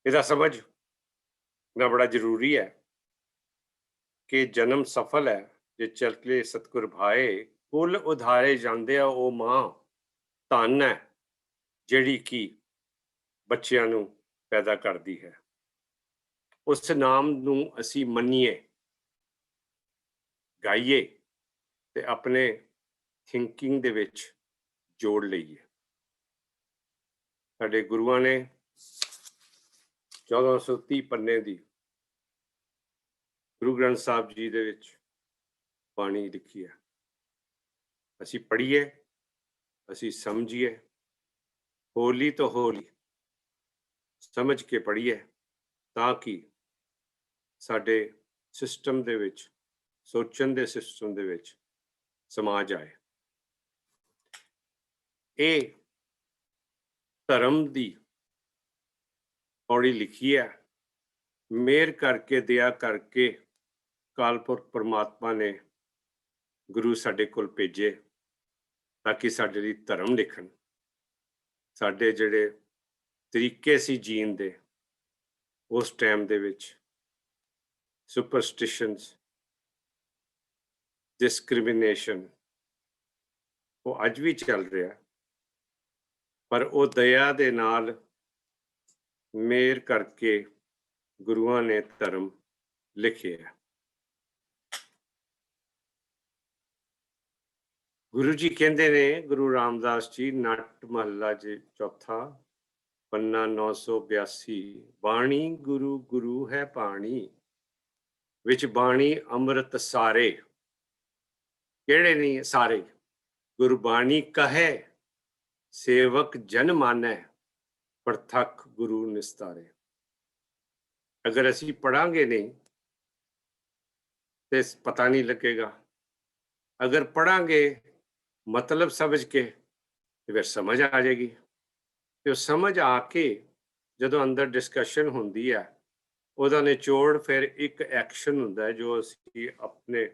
ਇਹਦਾ ਸਮਝਣਾ ਬੜਾ ਜ਼ਰੂਰੀ ਹੈ ਕਿ ਜਨਮ ਸਫਲ ਹੈ ਜੇ ਚਲੇ ਸਤਗੁਰ ਭਾਏ, ਕੁਲ ਉਧਾਰੇ ਜਾਂਦੇ ਆ ਉਹ ਮਾਂ ਧਨ ਹੈ ਜਿਹੜੀ ਕਿ ਬੱਚਿਆਂ ਨੂੰ ਪੈਦਾ ਕਰਦੀ ਹੈ। ਉਸ ਨਾਮ ਨੂੰ ਅਸੀਂ ਮੰਨੀਏ, ਗਾਈਏ ਤੇ ਆਪਣੇ ਥਿੰਕਿੰਗ ਦੇ ਵਿੱਚ ਜੋੜ ਲਈਏ। ਸਾਡੇ ਗੁਰੂਆਂ ਨੇ 1430 ਪੰਨੇ ਦੀ ਗੁਰੂ ਗ੍ਰੰਥ ਸਾਹਿਬ ਜੀ ਦੇ ਵਿੱਚ ਬਾਣੀ ਲਿਖੀ ਹੈ। ਅਸੀਂ ਪੜ੍ਹੀਏ, ਅਸੀਂ ਸਮਝੀਏ, ਹੋਲੀ ਤੋਂ ਹੋਲੀ ਸਮਝ ਕੇ ਪੜ੍ਹੀਏ ਤਾਂ ਕਿ ਸਾਡੇ ਸਿਸਟਮ ਦੇ ਵਿੱਚ, ਸੋਚਣ ਦੇ ਸਿਸਟਮ ਦੇ ਵਿੱਚ ਸਮਾ ਜਾਏ। ਇਹ ਧਰਮ ਦੀ ਪੌੜੀ ਲਿਖੀ ਹੈ। ਮਿਹਰ ਕਰਕੇ, ਦਇਆ ਕਰਕੇ ਕਾਲਪੁਰਖ ਪਰਮਾਤਮਾ ਨੇ ਗੁਰੂ ਸਾਡੇ ਕੋਲ ਭੇਜੇ ਤਾਂ ਕਿ ਸਾਡੇ ਲਈ ਧਰਮ ਲਿਖਣ। ਸਾਡੇ ਜਿਹੜੇ ਤਰੀਕੇ ਸੀ ਜੀਣ ਦੇ ਉਸ ਟਾਈਮ ਦੇ ਵਿੱਚ ਸੁਪਰਸਟੀਸ਼ਨਸ, ਡਿਸਕ੍ਰਿਮੀਨੇਸ਼ਨ, ਉਹ ਅੱਜ ਵੀ ਚੱਲ ਰਿਹਾ, ਪਰ ਉਹ ਦਇਆ ਦੇ ਨਾਲ ਮਿਹਰ ਕਰਕੇ ਗੁਰੂਆਂ ਨੇ ਧਰਮ ਲਿਖਿਆ। ਗੁਰੂ ਜੀ ਕਹਿੰਦੇ ਨੇ, ਗੁਰੂ ਰਾਮਦਾਸ ਜੀ, ਨੱਟ ਮਹੱਲਾ ਜੀ ਚੌਥਾ ਪੰਨਾ 982, ਬਾਣੀ ਗੁਰੂ ਗੁਰੂ ਹੈ ਪਾਣੀ, ਵਿੱਚ ਬਾਣੀ ਅੰਮ੍ਰਿਤ ਸਾਰੇ। ਕਿਹੜੇ ਨਹੀਂ ਸਾਰੇ? ਗੁਰਬਾਣੀ ਕਹੇ ਸੇਵਕ ਜਨ ਮਾਨੈ, ਪ੍ਰਥਕ ਗੁਰੂ ਨਿਸਤਾਰੇ। ਅਗਰ ਅਸੀਂ ਪੜਾਂਗੇ ਨਹੀਂ ਤੇ ਪਤਾ ਨਹੀਂ ਲੱਗੇਗਾ, ਅਗਰ ਪੜਾਂਗੇ ਮਤਲਬ ਸਮਝ ਕੇ ਤੇ ਫਿਰ ਸਮਝ ਆ ਜਾਏਗੀ। ਤੇ ਉਹ ਸਮਝ ਆ ਕੇ ਜਦੋਂ ਅੰਦਰ ਡਿਸਕਸ਼ਨ ਹੁੰਦੀ ਹੈ, ਉਹਦਾ ਨਿਚੋੜ ਫਿਰ ਇੱਕ ਐਕਸ਼ਨ ਹੁੰਦਾ ਹੈ ਜੋ ਅਸੀਂ ਆਪਣੇ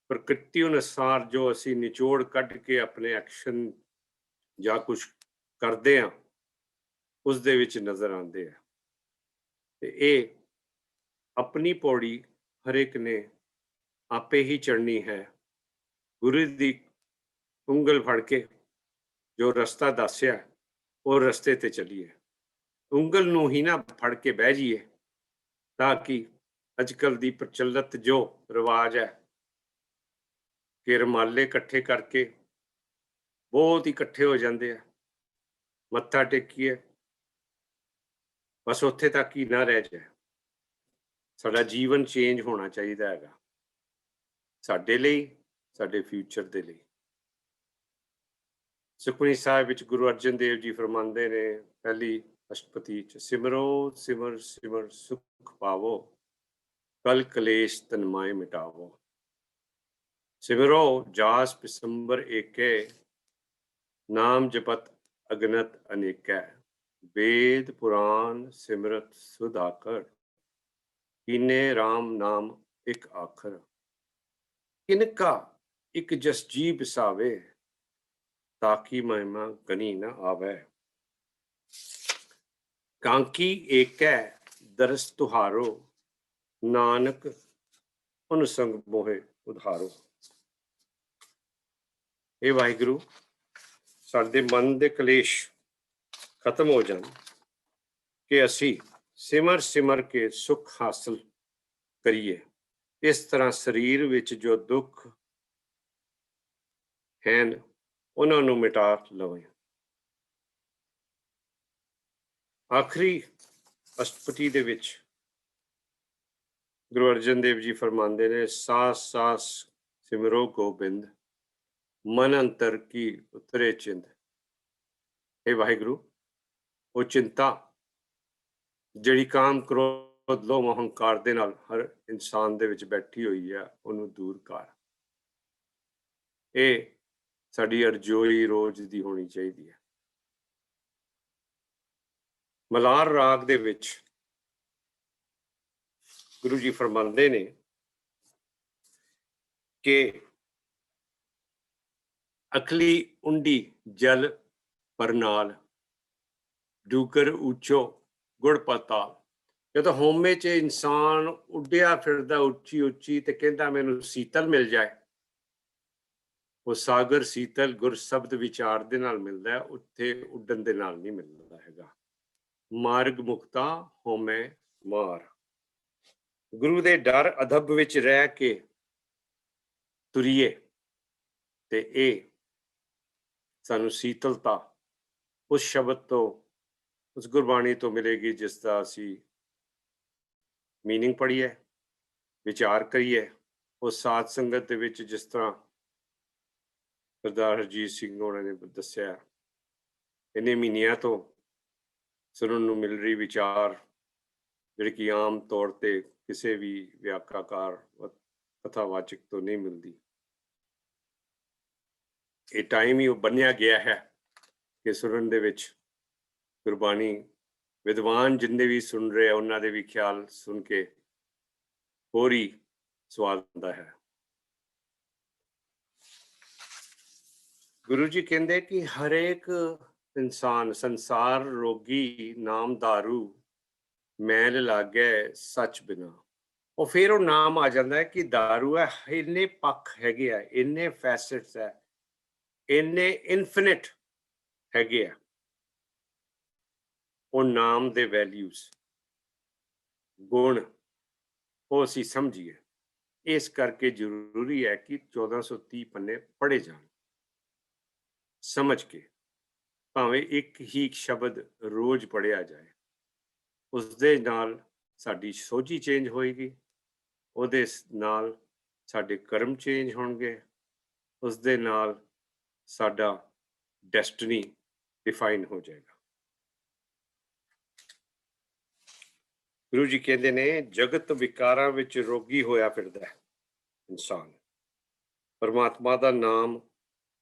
ਪ੍ਰਕਿਰਤੀ ਅਨੁਸਾਰ ਜੋ ਅਸੀਂ ਨਿਚੋੜ ਕੱਢ ਕੇ ਆਪਣੇ ਐਕਸ਼ਨ ਜਾਂ ਕੁਝ ਕਰਦੇ ਹਾਂ ਉਸ ਦੇ ਵਿੱਚ ਨਜ਼ਰ ਆਉਂਦੇ ਆ। ਤੇ ਇਹ ਆਪਣੀ ਪੌੜੀ ਹਰ ਇੱਕ ਨੇ ਆਪੇ ਹੀ ਚੜ੍ਹਨੀ ਹੈ। ਗੁਰੂ ਦੀ ਉਂਗਲ ਫੜ ਕੇ ਜੋ ਰਸਤਾ ਦੱਸਿਆ ਉਹ ਰਸਤੇ ਤੇ ਚੱਲੀਏ। ਉਂਗਲ ਨੂੰ ਹੀ ਨਾ ਫੜ ਕੇ ਬਹਿ ਜਾਈਏ, ਤਾਂ ਕਿ ਅੱਜ ਕੱਲ੍ਹ ਦੀ ਪ੍ਰਚਲਿਤ ਜੋ ਰਿਵਾਜ ਹੈ ਕਿ ਰੁਮਾਲੇ ਇਕੱਠੇ ਕਰਕੇ ਬਹੁਤ ਹੀ ਇਕੱਠੇ ਹੋ ਜਾਂਦੇ ਆ, ਮੱਥਾ ਟੇਕੀਏ, ਬਸ ਉੱਥੇ ਤੱਕ ਹੀ ਨਾ ਰਹਿ ਜਾਏ। ਸਾਡਾ ਜੀਵਨ ਚੇਂਜ ਹੋਣਾ ਚਾਹੀਦਾ ਹੈਗਾ, ਸਾਡੇ ਲਈ, ਸਾਡੇ ਫਿਊਚਰ ਦੇ ਲਈ। ਸੁਖਮਨੀ ਸਾਹਿਬ ਵਿੱਚ ਗੁਰੂ ਅਰਜਨ ਦੇਵ ਜੀ ਫਰਮਾਉਂਦੇ ਨੇ ਪਹਿਲੀ ਅਸ਼ਟਪਦੀ ਚ, ਸਿਮਰੋ ਸਿਮਰ ਸਿਮਰ ਸੁਖ ਪਾਵੋ, ਕਲ ਕਲੇਸ਼ ਤਨ ਮਾਏ ਮਿਟਾਵੋ। ਸਿਮਰੋ ਜਾਸ ਪਿਸੰਬਰ ਏਕੇ, ਨਾਮ ਜਪਤ अगनत अनेकै, वेद पुराण सिमरत सुधाकर, कीने राम नाम एक आखर, किनका एक जस जी बिसावे, ताकि महिमा गनी न आवे, कांकी एकै दरस तुहारो, नानक अनसंग मोहे उधारो। हे वाहिगुरु, साडे मन दे कलेश खत्म हो जान कि असी सिमर सिमर के सुख हासिल करिए। इस तरह शरीर विच जो दुख हैं उन्हां नूं मिटा लवें। आखिरी अष्टपदी दे विच गुरु अर्जन देव जी फरमांदे ने, सास सास सिमरो गोबिंद, मन अंतर की उतरे चिंद। हे वाहिगुरु, वो चिंता ਜਿਹੜੀ ਕਾਮ ਕ੍ਰੋਧ ਲੋਭ ਅਹੰਕਾਰ ਦੇ ਨਾਲ ਹਰ ਇਨਸਾਨ ਦੇ ਵਿੱਚ ਬੈਠੀ ਹੋਈ ਹੈ, ਉਹਨੂੰ ਦੂਰ ਕਰ। ਇਹ ਸਾਡੀ ਅਰਜ਼ੋਈ ਰੋਜ਼ ਦੀ ਹੋਣੀ ਚਾਹੀਦੀ ਹੈ। ਮਲਾਰ ਰਾਗ ਦੇ ਵਿੱਚ ਗੁਰੂ ਜੀ ਫਰਮਾਉਂਦੇ ਨੇ ਕਿ ਅਖਲੀ ਉਂਡੀ ਜਲ ਪਰਨਾਲ, ਡੂਕਰ ਉੱਚੋ ਗੁੜ ਪਤਾਲ। ਜਦੋਂ ਹਉਮੈ 'ਚ ਇਨਸਾਨ ਉੱਡਿਆ ਫਿਰਦਾ ਉੱਚੀ ਉੱਚੀ ਤੇ ਕਹਿੰਦਾ ਮੈਨੂੰ ਸੀਤਲ ਮਿਲ ਜਾਏ, ਉਹ ਸਾਗਰ ਸੀਤਲ ਗੁਰ ਸ਼ਬਦ ਵਿਚਾਰ ਦੇ ਨਾਲ ਮਿਲਦਾ ਹੈ, ਉੱਥੇ ਉੱਡਣ ਦੇ ਨਾਲ ਨਹੀਂ ਮਿਲਦਾ ਹੈਗਾ। ਮਾਰਗ ਮੁਕਤਾ ਹਉਮੈ ਮਾਰ। ਗੁਰੂ ਦੇ ਡਰ ਅਦਬ ਵਿੱਚ ਰਹਿ ਕੇ ਤੁਰੀਏ ਤੇ ਇਹ ਸਾਨੂੰ ਸੀਤਲਤਾ ਉਸ ਸ਼ਬਦ ਤੋਂ, ਉਸ ਗੁਰਬਾਣੀ ਤੋਂ ਮਿਲੇਗੀ ਜਿਸ ਦਾ ਅਸੀਂ ਮੀਨਿੰਗ ਪੜ੍ਹੀਏ, ਵਿਚਾਰ ਕਰੀਏ। ਉਹ ਸਾਧ ਸੰਗਤ ਦੇ ਵਿੱਚ ਜਿਸ ਤਰ੍ਹਾਂ ਸਰਦਾਰ ਹਰਜੀਤ ਸਿੰਘ ਹੋਣਾ ਨੇ ਦੱਸਿਆ, ਇੰਨੇ ਮਹੀਨਿਆਂ ਤੋਂ ਸੁਣਨ ਨੂੰ ਮਿਲ ਰਹੀ ਵਿਚਾਰ ਜਿਹੜੀ ਕਿ ਆਮ ਤੌਰ ਤੇ ਕਿਸੇ ਵੀ ਵਿਆਖਿਆਕਾਰ ਕਥਾਵਾਚਕ ਤੋਂ ਨਹੀਂ ਮਿਲਦੀ। ਇਹ ਟਾਈਮ ਹੀ ਉਹ ਬੰਨਿਆ ਗਿਆ ਹੈ ਕਿ ਸੁਣਨ ਦੇ ਵਿੱਚ ਗੁਰਬਾਣੀ ਵਿਦਵਾਨ ਜਿੰਨੇ ਵੀ ਸੁਣ ਰਹੇ ਆ ਉਹਨਾਂ ਦੇ ਵੀ ਖਿਆਲ ਸੁਣ ਕੇ ਹੋਰ ਹੀ ਸਵਾਦ ਆਉਂਦਾ ਹੈ। ਗੁਰੂ ਜੀ ਕਹਿੰਦੇ ਕਿ ਹਰੇਕ ਇਨਸਾਨ ਸੰਸਾਰ ਰੋਗੀ, ਨਾਮ दारू ਮੈਲ ਲਾਗੇ ਸੱਚ ਬਿਨਾ। ਉਹ ਫਿਰ ਉਹ ਨਾਮ ਆ ਜਾਂਦਾ ਹੈ ਕਿ दारू ਹੈ। ਇੰਨੇ ਪੱਖ ਹੈਗੇ ਆ, ਇੰਨੇ ਫੈਸਟਸ ਹੈ, ਇੰਨੇ ਇਨਫਿਨਿਟ ਹੈਗੇ ਆ ਉਹ ਨਾਮ ਦੇ ਵੈਲਿਊਜ਼, ਗੁਣ, ਉਹ ਅਸੀਂ ਸਮਝੀਏ। ਇਸ ਕਰਕੇ ਜ਼ਰੂਰੀ ਹੈ ਕਿ 1430 ਪੰਨੇ ਪੜ੍ਹੇ ਜਾਣ ਸਮਝ ਕੇ। ਭਾਵੇਂ ਇੱਕ ਹੀ ਸ਼ਬਦ ਰੋਜ਼ ਪੜ੍ਹਿਆ ਜਾਏ, ਉਸਦੇ ਨਾਲ ਸਾਡੀ ਸੋਝੀ ਚੇਂਜ ਹੋਏਗੀ, ਉਹਦੇ ਨਾਲ ਸਾਡੇ ਕਰਮ ਚੇਂਜ ਹੋਣਗੇ, ਉਸਦੇ ਨਾਲ ਸਾਡਾ ਡੈਸਟਨੀ ਡਿਫਾਈਨ ਹੋ ਜਾਏਗਾ। ਗੁਰੂ ਜੀ ਕਹਿੰਦੇ ਨੇ, ਜਗਤ ਵਿਕਾਰਾਂ ਵਿੱਚ ਰੋਗੀ ਹੋਇਆ ਫਿਰਦਾ ਹੈ ਇਨਸਾਨ। ਪਰਮਾਤਮਾ ਦਾ ਨਾਮ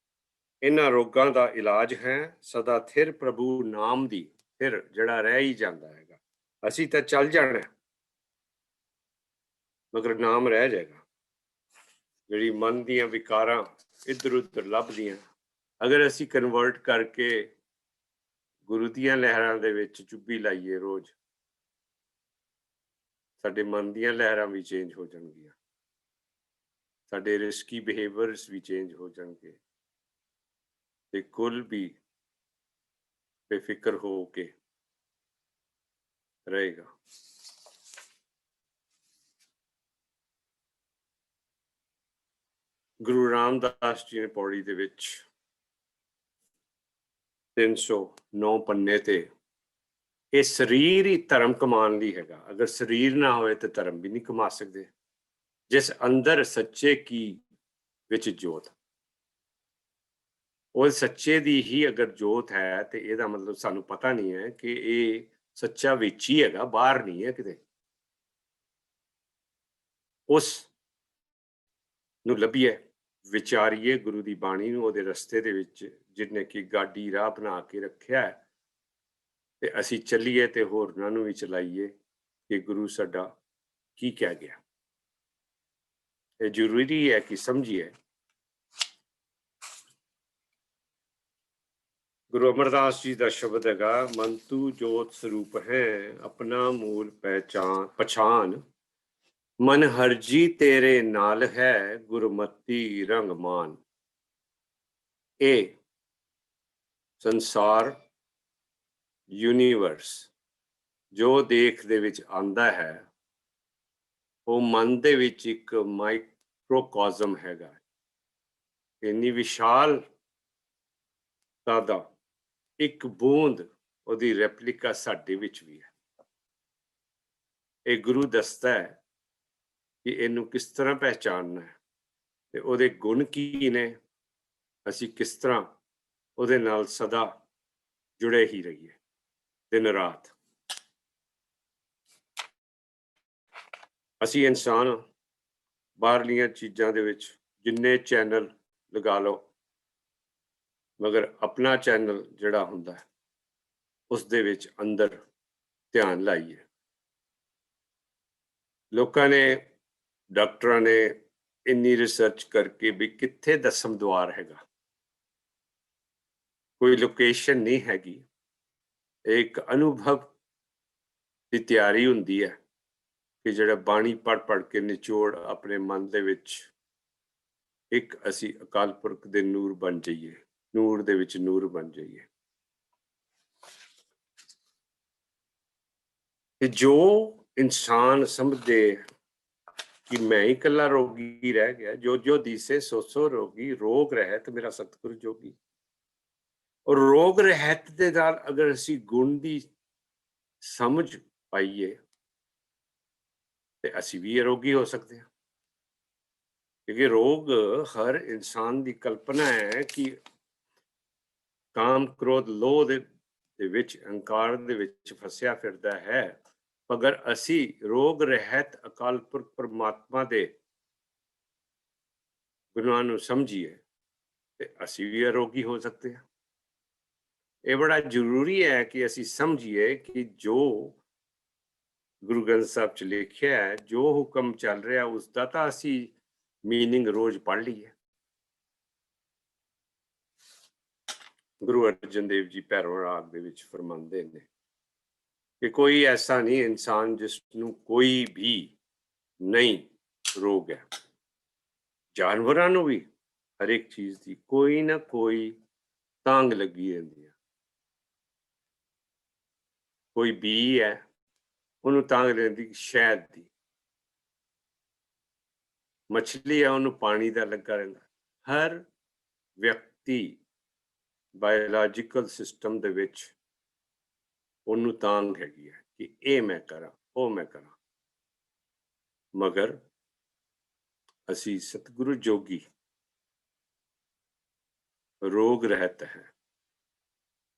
ਇਹਨਾਂ ਰੋਗਾਂ ਦਾ ਇਲਾਜ ਹੈ। ਸਦਾ ਥਿਰ ਪ੍ਰਭੂ ਨਾਮ ਦੀ, ਫਿਰ ਜਿਹੜਾ ਰਹਿ ਹੀ ਜਾਂਦਾ ਹੈਗਾ। ਅਸੀਂ ਤਾਂ ਚੱਲ ਜਾਣਾ ਮਗਰ ਨਾਮ ਰਹਿ ਜਾਏਗਾ। ਜਿਹੜੀ ਮਨ ਦੀਆਂ ਵਿਕਾਰਾਂ ਇੱਧਰ ਉੱਧਰ ਲੱਭਦੀਆਂ, ਅਗਰ ਅਸੀਂ ਕਨਵਰਟ ਕਰਕੇ ਗੁਰੂ ਦੀਆਂ ਲਹਿਰਾਂ ਦੇ ਵਿੱਚ ਚੁੱਭੀ ਲਾਈਏ ਰੋਜ਼, ਸਾਡੇ ਮਨ ਦੀਆਂ ਲਹਿਰਾਂ ਵੀ ਚੇਂਜ ਹੋ ਜਾਣਗੀਆਂ, ਸਾਡੇ ਰਿਸਕੀ ਬਿਹੇਵੀਅਰਸ ਵੀ ਚੇਂਜ ਹੋ ਜਾਣਗੇ ਤੇ ਕੁੱਲ ਵੀ ਬੇਫਿਕਰ ਹੋ ਕੇ ਰਹੇਗਾ। ਗੁਰੂ ਰਾਮਦਾਸ ਜੀ ਨੇ ਪੌੜੀ ਦੇ ਵਿੱਚ 309 ਪੰਨੇ ਤੇ ਇਹ ਸਰੀਰ ਹੀ ਧਰਮ ਕਮਾਉਣ ਲਈ ਹੈਗਾ। ਅਗਰ ਸਰੀਰ ਨਾ ਹੋਏ ਤਾਂ ਧਰਮ ਵੀ ਨਹੀਂ ਕਮਾ ਸਕਦੇ। ਜਿਸ ਅੰਦਰ ਸੱਚੇ ਕੀ ਵਿੱਚ ਜੋਤ, ਉਹ ਸੱਚੇ ਦੀ ਹੀ ਅਗਰ ਜੋਤ ਹੈ ਤੇ ਇਹਦਾ ਮਤਲਬ ਸਾਨੂੰ ਪਤਾ ਨਹੀਂ ਹੈ ਕਿ ਇਹ ਸੱਚਾ ਵਿੱਚ ਹੀ ਹੈਗਾ, ਬਾਹਰ ਨਹੀਂ ਹੈ ਕਿਤੇ। ਉਸ ਨੂੰ ਲੱਭੀਏ, ਵਿਚਾਰੀਏ ਗੁਰੂ ਦੀ ਬਾਣੀ ਨੂੰ, ਉਹਦੇ ਰਸਤੇ ਦੇ ਵਿੱਚ ਜਿਹਨੇ ਕਿ ਗਾਡੀ ਰਾਹ ਬਣਾ ਕੇ ਰੱਖਿਆ ਹੈ, ਤੇ ਅਸੀਂ ਚੱਲੀਏ ਤੇ ਹੋਰਨਾਂ ਨੂੰ ਵੀ ਚਲਾਈਏ ਕਿ ਗੁਰੂ ਸਾਡਾ ਕੀ ਕਹਿ ਗਿਆ। ਇਹ ਜ਼ਰੂਰੀ ਹੈ ਕਿ ਸਮਝੀਏ। ਗੁਰੂ ਅਮਰਦਾਸ ਜੀ ਦਾ ਸ਼ਬਦ ਹੈਗਾ, ਮਨ ਤੂ ਜੋਤ ਸਰੂਪ ਹੈ, ਆਪਣਾ ਮੂਲ ਪਛਾਣ, ਮਨ ਹਰਜੀ ਤੇਰੇ ਨਾਲ ਹੈ, ਗੁਰਮਤੀ ਰੰਗ ਮਾਨ। ਇਹ ਸੰਸਾਰ, ਯੂਨੀਵਰਸ ਜੋ ਦੇਖ ਦੇ ਵਿੱਚ ਆਂਦਾ ਹੈ, ਉਹ ਮਨ ਦੇ ਵਿੱਚ ਇੱਕ ਮਾਈਕਰੋਕਾਜ਼ਮ ਹੈਗਾ। ਇੰਨੀ ਵਿਸ਼ਾਲਤਾ ਦਾ ਇੱਕ ਬੂੰਦ ਉਹਦੀ ਰੈਪਲੀਕਾ ਸਾਡੇ ਵਿੱਚ ਵੀ ਹੈ। ਇਹ ਗੁਰੂ ਦੱਸਦਾ ਹੈ ਕਿ ਇਹਨੂੰ ਕਿਸ ਤਰ੍ਹਾਂ ਪਹਿਚਾਨਣਾ ਹੈ ਤੇ ਉਹਦੇ ਗੁਣ ਕੀ ਨੇ, ਅਸੀਂ ਕਿਸ ਤਰ੍ਹਾਂ ਉਹਦੇ ਨਾਲ ਸਦਾ ਜੁੜੇ ਹੀ ਰਹੀਏ ਦਿਨ ਰਾਤ। ਅਸੀਂ ਇਨਸਾਨ ਬਾਹਰਲੀਆਂ ਚੀਜ਼ਾਂ ਦੇ ਵਿੱਚ ਜਿੰਨੇ ਚੈਨਲ ਲਗਾ ਲਓ, ਮਗਰ ਆਪਣਾ ਚੈਨਲ ਜਿਹੜਾ ਹੁੰਦਾ ਹੈ ਉਸ ਦੇ ਵਿੱਚ ਅੰਦਰ ਧਿਆਨ ਲਾਈਏ। ਲੋਕਾਂ ਨੇ, ਡਾਕਟਰਾਂ ਨੇ ਇੰਨੀ ਰਿਸਰਚ ਕਰਕੇ ਵੀ ਕਿੱਥੇ ਦਸਮ ਦੁਆਰ ਹੈਗਾ, ਕੋਈ ਲੋਕੇਸ਼ਨ ਨਹੀਂ ਹੈਗੀ। ਇੱਕ ਅਨੁਭਵ ਦੀ ਤਿਆਰੀ ਹੁੰਦੀ ਹੈ ਕਿ ਜਿਹੜਾ ਬਾਣੀ ਪੜ੍ਹ ਕੇ ਨਿਚੋੜ ਆਪਣੇ ਮਨ ਦੇ ਵਿੱਚ ਇੱਕ ਅਸੀਂ ਅਕਾਲ ਪੁਰਖ ਦੇ ਨੂਰ ਬਣ ਜਾਈਏ, ਨੂਰ ਦੇ ਵਿੱਚ ਨੂਰ ਬਣ ਜਾਈਏ। ਤੇ ਜੋ ਇਨਸਾਨ ਸਮਝਦੇ ਕਿ ਮੈਂ ਹੀ ਇਕੱਲਾ ਰੋਗੀ ਰਹਿ ਗਿਆ, ਜੋ ਜੋ ਦੀਸੇ ਸੋ ਸੋ ਰੋਗੀ, ਰੋਗ ਰਹਿਤ ਮੇਰਾ ਸਤਿਗੁਰ ਜੋਗੀ। ਔਰ ਰੋਗ ਰਹਿਤ ਦੇ ਨਾਲ ਅਗਰ ਅਸੀਂ ਗੁਣ ਦੀ ਸਮਝ ਪਾਈਏ ਤੇ ਅਸੀਂ ਵੀ ਅਰੋਗੀ ਹੋ ਸਕਦੇ ਹਾਂ। ਕਿਉਂਕਿ ਰੋਗ ਹਰ ਇਨਸਾਨ ਦੀ ਕਲਪਨਾ ਹੈ ਕਿ ਕਾਮ ਕ੍ਰੋਧ ਲੋਭ ਦੇ ਵਿੱਚ, ਅਹੰਕਾਰ ਦੇ ਵਿੱਚ ਫਸਿਆ ਫਿਰਦਾ ਹੈ। ਅਗਰ ਅਸੀਂ ਰੋਗ ਰਹਿਤ ਅਕਾਲ ਪੁਰਖ ਪਰਮਾਤਮਾ ਦੇ ਗੁਣਾਂ ਨੂੰ ਸਮਝੀਏ ਤੇ ਅਸੀਂ ਵੀ ਅਰੋਗੀ ਹੋ ਸਕਦੇ ਹਾਂ। ਇਹ ਬੜਾ ਜ਼ਰੂਰੀ ਹੈ ਕਿ ਅਸੀਂ ਸਮਝੀਏ ਕਿ ਜੋ ਗੁਰੂ ਗ੍ਰੰਥ ਸਾਹਿਬ 'ਚ ਲਿਖਿਆ ਹੈ, ਜੋ ਹੁਕਮ ਚੱਲ ਰਿਹਾ ਉਸ ਦਾ ਤਾਂ ਅਸੀਂ ਮੀਨਿੰਗ ਰੋਜ਼ ਪੜ੍ਹ ਲਈਏ। ਗੁਰੂ ਅਰਜਨ ਦੇਵ ਜੀ ਭੈਰੋ ਰਾਗ ਦੇ ਵਿੱਚ ਫਰਮਾਉਂਦੇ ਨੇ ਕਿ ਕੋਈ ਐਸਾ ਨਹੀਂ ਇਨਸਾਨ ਜਿਸ ਨੂੰ ਕੋਈ ਵੀ ਨਹੀਂ ਰੋਗ ਹੈ। ਜਾਨਵਰਾਂ ਨੂੰ ਵੀ ਹਰ ਇੱਕ ਚੀਜ਼ ਦੀ ਕੋਈ ਨਾ ਕੋਈ ਤਾਂਗ ਲੱਗੀ ਰਹਿੰਦੀ ਹੈ। ਕੋਈ ਬੀ ਹੈ, ਉਹਨੂੰ ਤਾਂਗ ਰਹਿੰਦੀ ਸ਼ਹਿਦ ਦੀ। ਮਛਲੀ ਹੈ, ਉਹਨੂੰ ਪਾਣੀ ਦਾ ਲੱਗਾ ਰਹਿੰਦਾ। ਹਰ ਵਿਅਕਤੀ ਬਾਇਓਲੋਜੀਕਲ ਸਿਸਟਮ ਦੇ ਵਿੱਚ ਉਹਨੂੰ ਤਾਂਗ ਹੈਗੀ ਹੈ ਕਿ ਇਹ ਮੈਂ ਕਰਾਂ, ਉਹ ਮੈਂ ਕਰਾਂ। ਮਗਰ ਅਸੀਂ ਸਤਿਗੁਰੂ ਜੋਗੀ ਰੋਗ ਰਹਿਤ ਹੈ।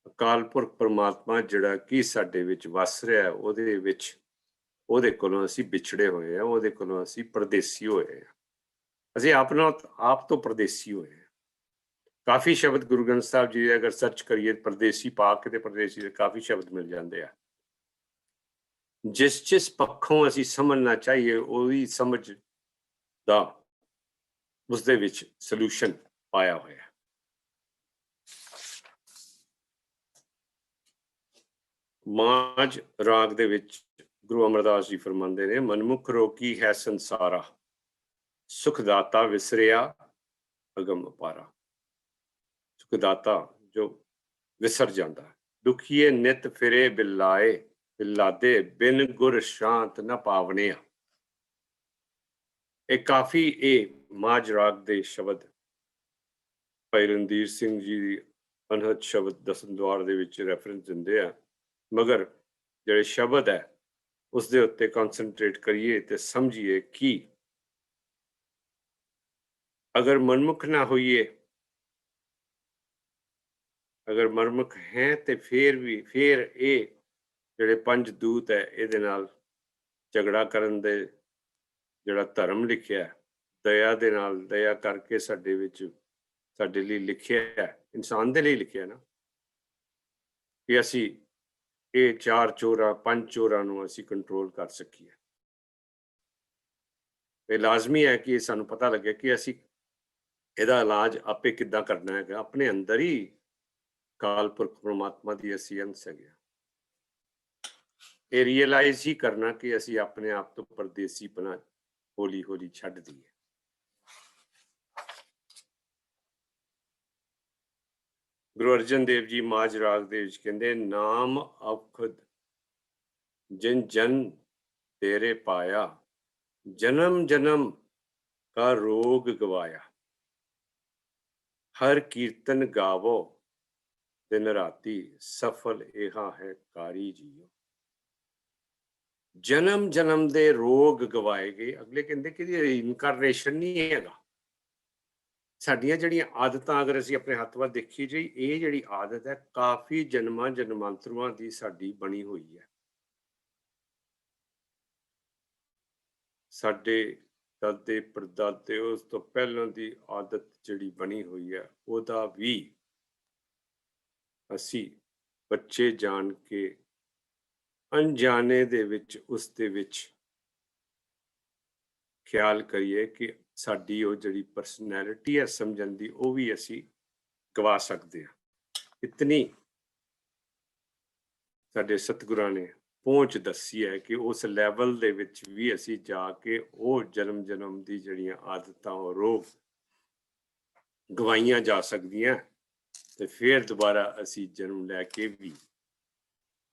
ਅਕਾਲ ਪੁਰਖ ਪਰਮਾਤਮਾ ਜਿਹੜਾ ਕਿ ਸਾਡੇ ਵਿੱਚ ਵਸ ਰਿਹਾ, ਉਹਦੇ ਵਿੱਚ, ਉਹਦੇ ਕੋਲੋਂ ਅਸੀਂ ਵਿਛੜੇ ਹੋਏ ਹਾਂ, ਉਹਦੇ ਕੋਲੋਂ ਅਸੀਂ ਪਰਦੇਸੀ ਹੋਏ ਹਾਂ। ਅਸੀਂ ਆਪ ਤੋਂ ਪਰਦੇਸੀ ਹੋਏ ਹਾਂ। ਕਾਫੀ ਸ਼ਬਦ ਗੁਰੂ ਗ੍ਰੰਥ ਸਾਹਿਬ ਜੀ ਅਗਰ ਸਰਚ ਕਰੀਏ, ਪਰਦੇਸੀ ਪਾ ਕੇ ਤੇ ਪਰਦੇਸੀ ਦੇ ਕਾਫੀ ਸ਼ਬਦ ਮਿਲ ਜਾਂਦੇ ਆ। ਜਿਸ ਪੱਖੋਂ ਅਸੀਂ ਸਮਝਣਾ ਚਾਹੀਏ ਉਹਦੀ ਸਮਝ ਦਾ ਉਸਦੇ ਵਿੱਚ ਸੋਲੂਸ਼ਨ ਪਾਇਆ ਹੋਇਆ। ਮਾਝ ਰਾਗ ਦੇ ਵਿੱਚ ਗੁਰੂ ਅਮਰਦਾਸ ਜੀ ਫਰਮਾਉਂਦੇ ਨੇ, ਮਨਮੁਖ ਰੋਗੀ ਹੈ ਸੰਸਾਰਾ, ਸੁਖਦਾਤਾ ਵਿਸਰਿਆ ਅਗਮ ਅਪਾਰਾ। ਸੁਖਦਾਤਾ ਜੋ ਵਿਸਰ ਜਾਂਦਾ, ਦੁਖੀਏ ਨਿਤ ਫਿਰੇ ਬਿਲਾਏ, ਬਿਲਾਦੇ ਬਿਨ ਗੁਰ ਸ਼ਾਂਤ ਨਾ ਪਾਵਣਿਆ। ਇਹ ਕਾਫੀ ਇਹ ਮਾਝ ਰਾਗ ਦੇ ਸ਼ਬਦ ਭਾਈ ਰਣਧੀਰ ਸਿੰਘ ਜੀ ਦੀ ਅਨਹਦ ਸ਼ਬਦ ਦਸਮ ਦੁਆਰ ਦੇ ਵਿੱਚ ਰੈਫਰੈਂਸ ਦਿੰਦੇ ਆ। ਮਗਰ ਜਿਹੜੇ ਸ਼ਬਦ ਹੈ ਉਸ ਦੇ ਉੱਤੇ ਕਨਸੈਂਟਰੇਟ ਕਰੀਏ ਤੇ ਸਮਝੀਏ ਕਿ ਅਗਰ ਮਨਮੁਖ ਨਾ ਹੋਈਏ, ਅਗਰ ਮਨਮੁਖ ਹੈ ਤੇ ਫਿਰ ਇਹ ਜਿਹੜੇ ਪੰਜ ਦੂਤ ਹੈ ਇਹਦੇ ਨਾਲ ਝਗੜਾ ਕਰਨ ਦੇ ਜਿਹੜਾ ਧਰਮ ਲਿਖਿਆ, ਦਇਆ ਦੇ ਨਾਲ, ਦਇਆ ਕਰਕੇ ਸਾਡੇ ਵਿੱਚ ਸਾਡੇ ਲਈ ਲਿਖਿਆ ਹੈ, ਇਨਸਾਨ ਦੇ ਲਈ ਲਿਖਿਆ ਨਾ, ਕਿ ਅਸੀਂ ਇਹ 4 ਚੋਰਾਂ 5 ਚੋਰਾਂ ਨੂੰ ਅਸੀਂ ਕੰਟਰੋਲ ਕਰ ਸਕੀਏ। ਇਹ ਲਾਜ਼ਮੀ ਹੈ ਕਿ ਸਾਨੂੰ ਪਤਾ ਲੱਗੇ ਕਿ ਅਸੀਂ ਇਹਦਾ ਇਲਾਜ ਆਪੇ ਕਿੱਦਾਂ ਕਰਨਾ ਹੈਗਾ। ਆਪਣੇ ਅੰਦਰ ਹੀ ਕਾਲ ਪੁਰਖ ਪਰਮਾਤਮਾ ਦੀ ਅਸੀਂ ਅੰਸ਼ ਹੈਗੇ ਹਾਂ। ਇਹ ਰੀਅਲਾਈਜ਼ ਹੀ ਕਰਨਾ ਕਿ ਅਸੀਂ ਆਪਣੇ ਆਪ ਤੋਂ ਪਰਦੇਸੀਪਨਾ ਹੌਲੀ ਹੌਲੀ ਛੱਡ ਦਈਏ। ਗੁਰੂ ਅਰਜਨ ਦੇਵ ਜੀ ਮਾਝ ਰਾਗ ਦੇ ਵਿੱਚ ਕਹਿੰਦੇ, ਨਾਮ ਔਖਦ ਜਿਨ ਜਨ ਤੇਰੇ ਪਾਇਆ, ਜਨਮ ਜਨਮ ਕਾ ਰੋਗ ਗਵਾਇਆ। ਹਰ ਕੀਰਤਨ ਗਾਵੋ ਦਿਨ ਰਾਤੀ, ਸਫਲ ਇਹਾ ਹੈ ਕਾਰੀ ਜੀਓ। ਜਨਮ ਜਨਮ ਦੇ ਰੋਗ ਗਵਾਏ ਗਏ। ਅਗਲੇ ਕਹਿੰਦੇ ਕਿ ਇਹ ਇਨਕਾਰਨੇਸ਼ਨ ਨਹੀਂ ਹੈਗਾ। ਸਾਡੀਆਂ ਜਿਹੜੀਆਂ ਆਦਤਾਂ ਅਗਰ ਅਸੀਂ ਆਪਣੇ ਹੱਥ ਵੱਲ ਦੇਖੀ ਜੀ, ਇਹ ਜਿਹੜੀ ਆਦਤ ਹੈ ਕਾਫੀ ਜਨਮਾਂ ਜਨਮਾਂਤਰਾਂ ਦੀ ਸਾਡੀ ਬਣੀ ਹੋਈ ਹੈ। ਸਾਡੇ ਦਾਦੇ ਪੜਦਾਦੇ ਉਸ ਤੋਂ ਪਹਿਲਾਂ ਦੀ ਆਦਤ ਜਿਹੜੀ ਬਣੀ ਹੋਈ ਹੈ, ਉਹਦਾ ਵੀ ਅਸੀਂ ਬੱਚੇ ਜਾਣ ਕੇ ਅਣਜਾਣੇ ਦੇ ਵਿੱਚ ਉਸ ਦੇ ਵਿੱਚ ਖਿਆਲ ਕਰੀਏ ਕਿ ਸਾਡੀ ਉਹ ਜਿਹੜੀ ਪਰਸਨੈਲਿਟੀ ਹੈ ਸਮਝਣ ਦੀ, ਉਹ ਵੀ ਅਸੀਂ ਗਵਾ ਸਕਦੇ ਹਾਂ। ਇਤਨੀ ਸਾਡੇ ਸਤਿਗੁਰਾਂ ਨੇ ਪਹੁੰਚ ਦੱਸੀ ਹੈ ਕਿ ਉਸ ਲੈਵਲ ਦੇ ਵਿੱਚ ਵੀ ਅਸੀਂ ਜਾ ਕੇ ਉਹ ਜਨਮ ਜਨਮ ਦੀ ਜਿਹੜੀਆਂ ਆਦਤਾਂ ਉਹ ਰੋਗ ਗਵਾਈਆਂ ਜਾ ਸਕਦੀਆਂ, ਤੇ ਫਿਰ ਦੁਬਾਰਾ ਅਸੀਂ ਜਨਮ ਲੈ ਕੇ ਵੀ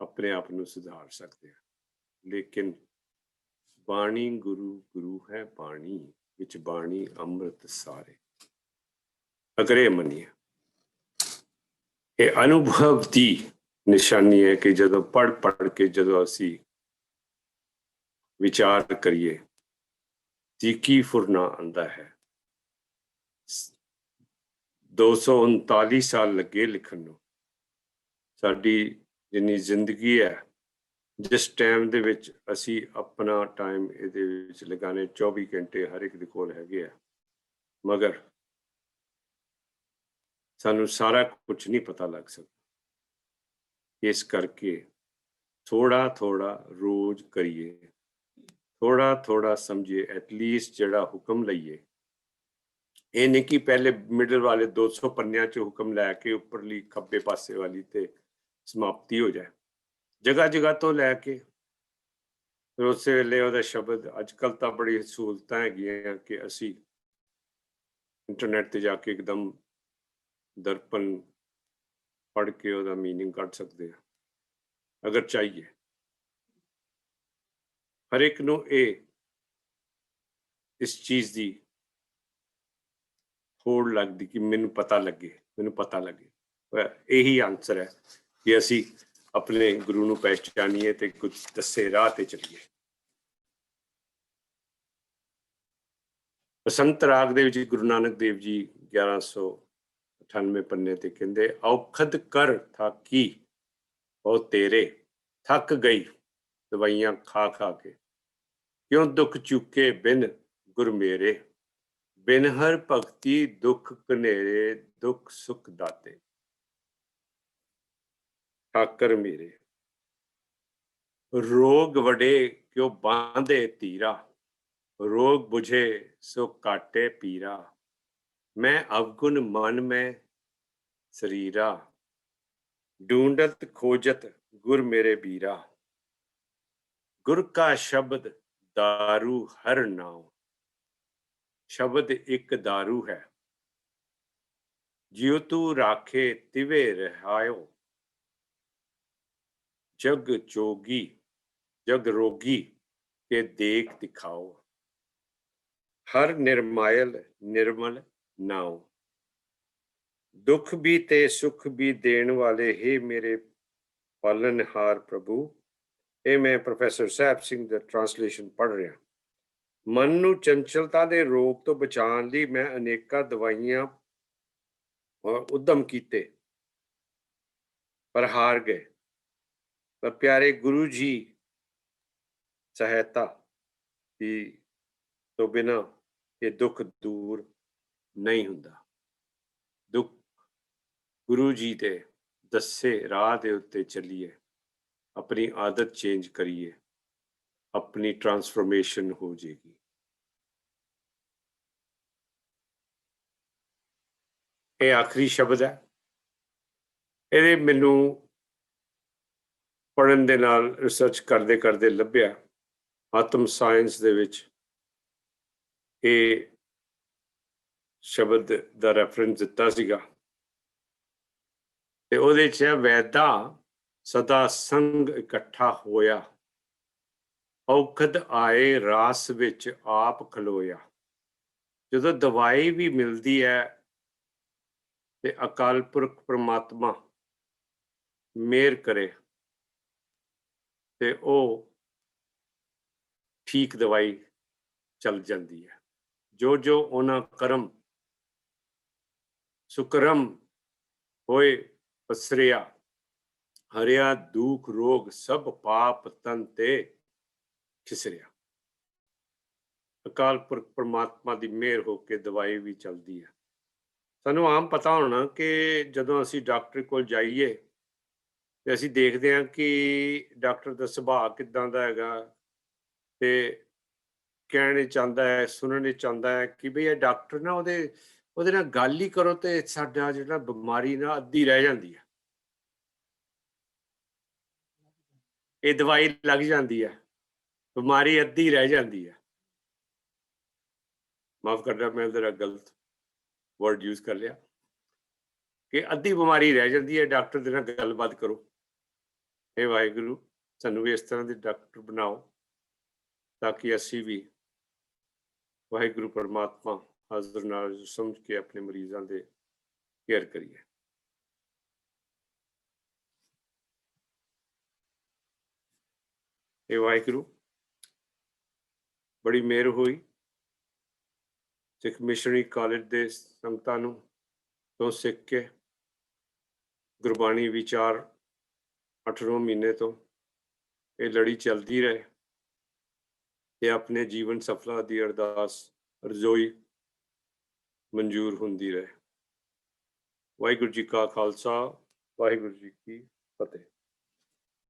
ਆਪਣੇ ਆਪ ਨੂੰ ਸੁਧਾਰ ਸਕਦੇ ਹਾਂ। ਲੇਕਿਨ ਬਾਣੀ ਗੁਰੂ ਗੁਰੂ ਹੈ ਬਾਣੀ, ਵਿੱਚ ਬਾਣੀ ਅੰਮ੍ਰਿਤ ਸਾਰੇ। ਅਗਰ ਇਹ ਮੰਨੀਏ, ਇਹ ਅਨੁਭਵ ਦੀ ਨਿਸ਼ਾਨੀ ਹੈ ਕਿ ਜਦੋਂ ਪੜ੍ਹ ਕੇ ਜਦੋਂ ਅਸੀਂ ਵਿਚਾਰ ਕਰੀਏ ਜੀ ਕੀ ਫੁਰਨਾ ਆਉਂਦਾ ਹੈ। 239 ਸਾਲ ਲੱਗੇ ਲਿਖਣ ਨੂੰ। ਸਾਡੀ ਜਿੰਨੀ ਜ਼ਿੰਦਗੀ ਹੈ, ਜਿਸ ਟਾਈਮ ਦੇ ਵਿੱਚ ਅਸੀਂ ਆਪਣਾ ਟਾਈਮ ਇਹਦੇ ਵਿੱਚ ਲਗਾਣੇ, 24 ਘੰਟੇ ਹਰ ਇੱਕ ਦੇ ਕੋਲ ਹੈਗੇ ਆ, ਮਗਰ ਸਾਨੂੰ ਸਾਰਾ ਕੁਝ ਨਹੀਂ ਪਤਾ ਲੱਗ ਸਕਦਾ। ਇਸ ਕਰਕੇ ਥੋੜਾ ਥੋੜਾ ਰੋਜ਼ ਕਰੀਏ, ਥੋੜਾ ਥੋੜਾ ਸਮਝੀਏ, ਐਟਲੀਸਟ ਜਿਹੜਾ ਹੁਕਮ ਲਈਏ। ਇਹ ਨਹੀਂ ਕਿ ਪਹਿਲੇ ਮਿਡਲ ਵਾਲੇ 200 ਪੰਨਿਆਂ 'ਚ ਹੁਕਮ ਲੈ ਕੇ ਉੱਪਰਲੀ ਖੱਬੇ ਪਾਸੇ ਵਾਲੀ ਤੇ ਸਮਾਪਤੀ ਹੋ ਜਾਏ। ਜਗ੍ਹਾ ਜਗ੍ਹਾ ਤੋਂ ਲੈ ਕੇ ਫਿਰ ਉਸੇ ਵੇਲੇ ਉਹਦਾ ਸ਼ਬਦ, ਅੱਜ ਕੱਲ੍ਹ ਤਾਂ ਬੜੀ ਸਹੂਲਤਾਂ ਹੈਗੀਆਂ ਕਿ ਅਸੀਂ ਇੰਟਰਨੈਟ ਤੇ ਜਾ ਕੇ ਇੱਕਦਮ ਦਰਪਣ ਪੜ੍ਹ ਕੇ ਉਹਦਾ ਮੀਨਿੰਗ ਕੱਢ ਸਕਦੇ ਹਾਂ ਅਗਰ ਚਾਹੀਏ। ਹਰ ਇੱਕ ਨੂੰ ਇਸ ਚੀਜ਼ ਦੀ ਹੋੜ ਲੱਗਦੀ ਕਿ ਮੈਨੂੰ ਪਤਾ ਲੱਗੇ। ਇਹੀ ਆਨਸਰ ਹੈ ਕਿ ਅਸੀਂ ਆਪਣੇ ਗੁਰੂ ਨੂੰ ਪਹਿਚਾਨੀਏ ਤੇ ਕੁਝ ਦੱਸੇ ਰਾਹ ਤੇ ਚੱਲੀਏ। ਬਸੰਤ ਰਾਗ ਦੇ ਵਿੱਚ ਗੁਰੂ ਨਾਨਕ ਦੇਵ ਜੀ 1198 ਪੰਨੇ ਤੇ ਕਹਿੰਦੇ, ਔਖਦ ਕਰ ਥਾਕੀ ਉਹ ਤੇਰੇ, ਥੱਕ ਗਈ ਦਵਾਈਆਂ ਖਾ ਖਾ ਕੇ, ਕਿਉਂ ਦੁੱਖ ਚੁੱਕੇ ਬਿਨ ਗੁਰ ਮੇਰੇ, ਬਿਨ ਹਰ ਭਗਤੀ ਦੁੱਖ ਕਨੇਰੇ, ਦੁੱਖ ਸੁਖ ਦਾਤੇ ਠਾਕਰ ਮੇਰੇ। ਰੋਗ ਵਡੇ ਕਿਉ ਬਾਂਧੇ ਧੀਰਾ, ਰੋਗ ਬੁਝੇ ਸੋ ਕਾਟੇ ਪੀਰਾ, ਮੈਂ ਅਵਗੁਣ ਮਨ ਮੈਂ ਸਰੀਰਾ, ਢੂੰਡਤ ਖੋਜਤ ਗੁਰ ਮੇਰੇ ਬੀਰਾ, ਗੁਰ ਕਾ ਸ਼ਬਦ दारू हर नाम। शब्द एक दारू है, जियो तू राखे तिवे रहायो, जग जोगी जग रोगी के देख दिखाओ, हर निर्मायल निर्मल नाओ। दुख भी ते सुख भी देण वाले हे मेरे पालनहार प्रभु। ਇਹ ਮੈਂ ਪ੍ਰੋਫੈਸਰ ਸਾਹਿਬ ਸਿੰਘ ਦਾ ਟ੍ਰਾਂਸਲੇਸ਼ਨ ਪੜ੍ਹ ਰਿਹਾ। ਮਨ ਨੂੰ ਚੰਚਲਤਾ ਦੇ ਰੋਗ ਤੋਂ ਬਚਾਉਣ ਲਈ ਮੈਂ ਅਨੇਕਾਂ ਦਵਾਈਆਂ ਉਦਮ ਕੀਤੇ, ਪਰ ਹਾਰ ਗਏ। ਪਰ ਪਿਆਰੇ ਗੁਰੂ ਜੀ ਸਹਾਇਤਾ ਦੀ ਤੋਂ ਬਿਨਾਂ ਇਹ ਦੁੱਖ ਦੂਰ ਨਹੀਂ ਹੁੰਦਾ। ਦੁੱਖ ਗੁਰੂ ਜੀ ਦੇ ਦੱਸੇ ਰਾਹ ਦੇ ਉੱਤੇ ਚੱਲੀਏ, ਆਪਣੀ ਆਦਤ ਚੇਂਜ ਕਰੀਏ, ਆਪਣੀ ਟਰਾਂਸਫਰਮੇਸ਼ਨ ਹੋ ਜਾਏਗੀ। ਇਹ ਆਖਰੀ ਸ਼ਬਦ ਹੈ। ਇਹਦੇ ਮੈਨੂੰ ਪੜ੍ਹਨ ਦੇ ਨਾਲ, ਰਿਸਰਚ ਕਰਦੇ ਕਰਦੇ ਲੱਭਿਆ ਆਤਮ ਸਾਇੰਸ ਦੇ ਵਿੱਚ ਇਹ ਸ਼ਬਦ ਦਾ ਰੈਫਰੈਂਸ ਦਿੱਤਾ ਸੀਗਾ, ਤੇ ਉਹਦੇ 'ਚ ਵੈਦਾ ਸਦਾ ਸੰਗ ਇਕੱਠਾ ਹੋਇਆ, ਔਖਦ ਆਏ ਰਾਸ ਵਿੱਚ ਆਪ ਖਲੋਇਆ। ਜਦੋਂ ਦਵਾਈ ਵੀ ਮਿਲਦੀ ਹੈ ਤੇ ਅਕਾਲ ਪੁਰਖ ਪ੍ਰਮਾਤਮਾ ਮਿਹਰ ਕਰੇ ਤੇ ਉਹ ਠੀਕ ਦਵਾਈ ਚੱਲ ਜਾਂਦੀ ਹੈ। ਜੋ ਜੋ ਉਹਨਾਂ ਕਰਮ ਸੁਕਰਮ ਹੋਏ ਪਸਰਿਆ, ਹਰਿਆ ਦੁਖ ਰੋਗ ਸਭ ਪਾਪ ਤਨ ਤੇ ਖਿਸਰਿਆ। ਅਕਾਲ ਪੁਰਖ ਪ੍ਰਮਾਤਮਾ ਦੀ ਮਿਹਰ ਹੋ ਕੇ ਦਵਾਈ ਵੀ ਚੱਲਦੀ ਹੈ। ਸਾਨੂੰ ਆਮ ਪਤਾ ਹੋਣਾ ਕਿ ਜਦੋਂ ਅਸੀਂ ਡਾਕਟਰ ਕੋਲ ਜਾਈਏ ਤੇ ਅਸੀਂ ਦੇਖਦੇ ਹਾਂ ਕਿ ਡਾਕਟਰ ਦਾ ਸੁਭਾਅ ਕਿੱਦਾਂ ਦਾ ਹੈਗਾ, ਤੇ ਕਹਿਣੇ ਚਾਹੁੰਦਾ ਹੈ, ਸੁਣਨੇ ਚਾਹੁੰਦਾ ਹੈ ਕਿ ਬਈ ਇਹ ਡਾਕਟਰ ਨਾ ਉਹਦੇ ਨਾਲ ਗੱਲ ਹੀ ਕਰੋ ਤੇ ਸਾਡਾ ਜਿਹੜਾ ਬਿਮਾਰੀ ਨਾ ਅੱਧੀ ਰਹਿ ਜਾਂਦੀ ਹੈ, ਇਹ ਦਵਾਈ ਲੱਗ ਜਾਂਦੀ ਹੈ, ਬਿਮਾਰੀ ਅੱਧੀ ਰਹਿ ਜਾਂਦੀ ਹੈ। ਮਾਫ ਕਰਨਾ, ਮੈਂ ਜ਼ਰਾ ਗਲਤ ਵਰਡ ਯੂਜ਼ ਕਰ ਲਿਆ ਕਿ ਅੱਧੀ ਬਿਮਾਰੀ ਰਹਿ ਜਾਂਦੀ ਹੈ, ਡਾਕਟਰ ਦੇ ਨਾਲ ਗੱਲਬਾਤ ਕਰੋ। ਇਹ ਵਾਹਿਗੁਰੂ ਸਾਨੂੰ ਵੀ ਇਸ ਤਰ੍ਹਾਂ ਦੇ ਡਾਕਟਰ ਬਣਾਓ ਤਾਂ ਕਿ ਅਸੀਂ ਵੀ ਵਾਹਿਗੁਰੂ ਪਰਮਾਤਮਾ ਹਾਜ਼ਰ ਨਾਲ ਸਮਝ ਕੇ ਆਪਣੇ ਮਰੀਜ਼ਾਂ ਦੇ ਕੇਅਰ ਕਰੀਏ। ਇਹ ਵਾਹਿਗੁਰੂ ਬੜੀ ਮਿਹਰ ਹੋਈ ਸਿੱਖ ਮਿਸ਼ਨਰੀ ਕਾਲਜ ਦੇ ਸੰਗਤਾਂ ਨੂੰ ਤੋਂ ਸਿੱਖ ਕੇ ਗੁਰਬਾਣੀ ਵਿਚਾਰ 8 ਮਹੀਨੇ ਤੋਂ ਇਹ ਲੜੀ ਚੱਲਦੀ ਰਹੇ ਤੇ ਆਪਣੇ ਜੀਵਨ ਸਫਲਾ ਦੀ ਅਰਦਾਸ ਰਜੋਈ ਮਨਜ਼ੂਰ ਹੁੰਦੀ ਰਹੇ। ਵਾਹਿਗੁਰੂ ਜੀ ਕਾ ਖਾਲਸਾ, ਵਾਹਿਗੁਰੂ ਜੀ ਕੀ ਫਤਿਹ।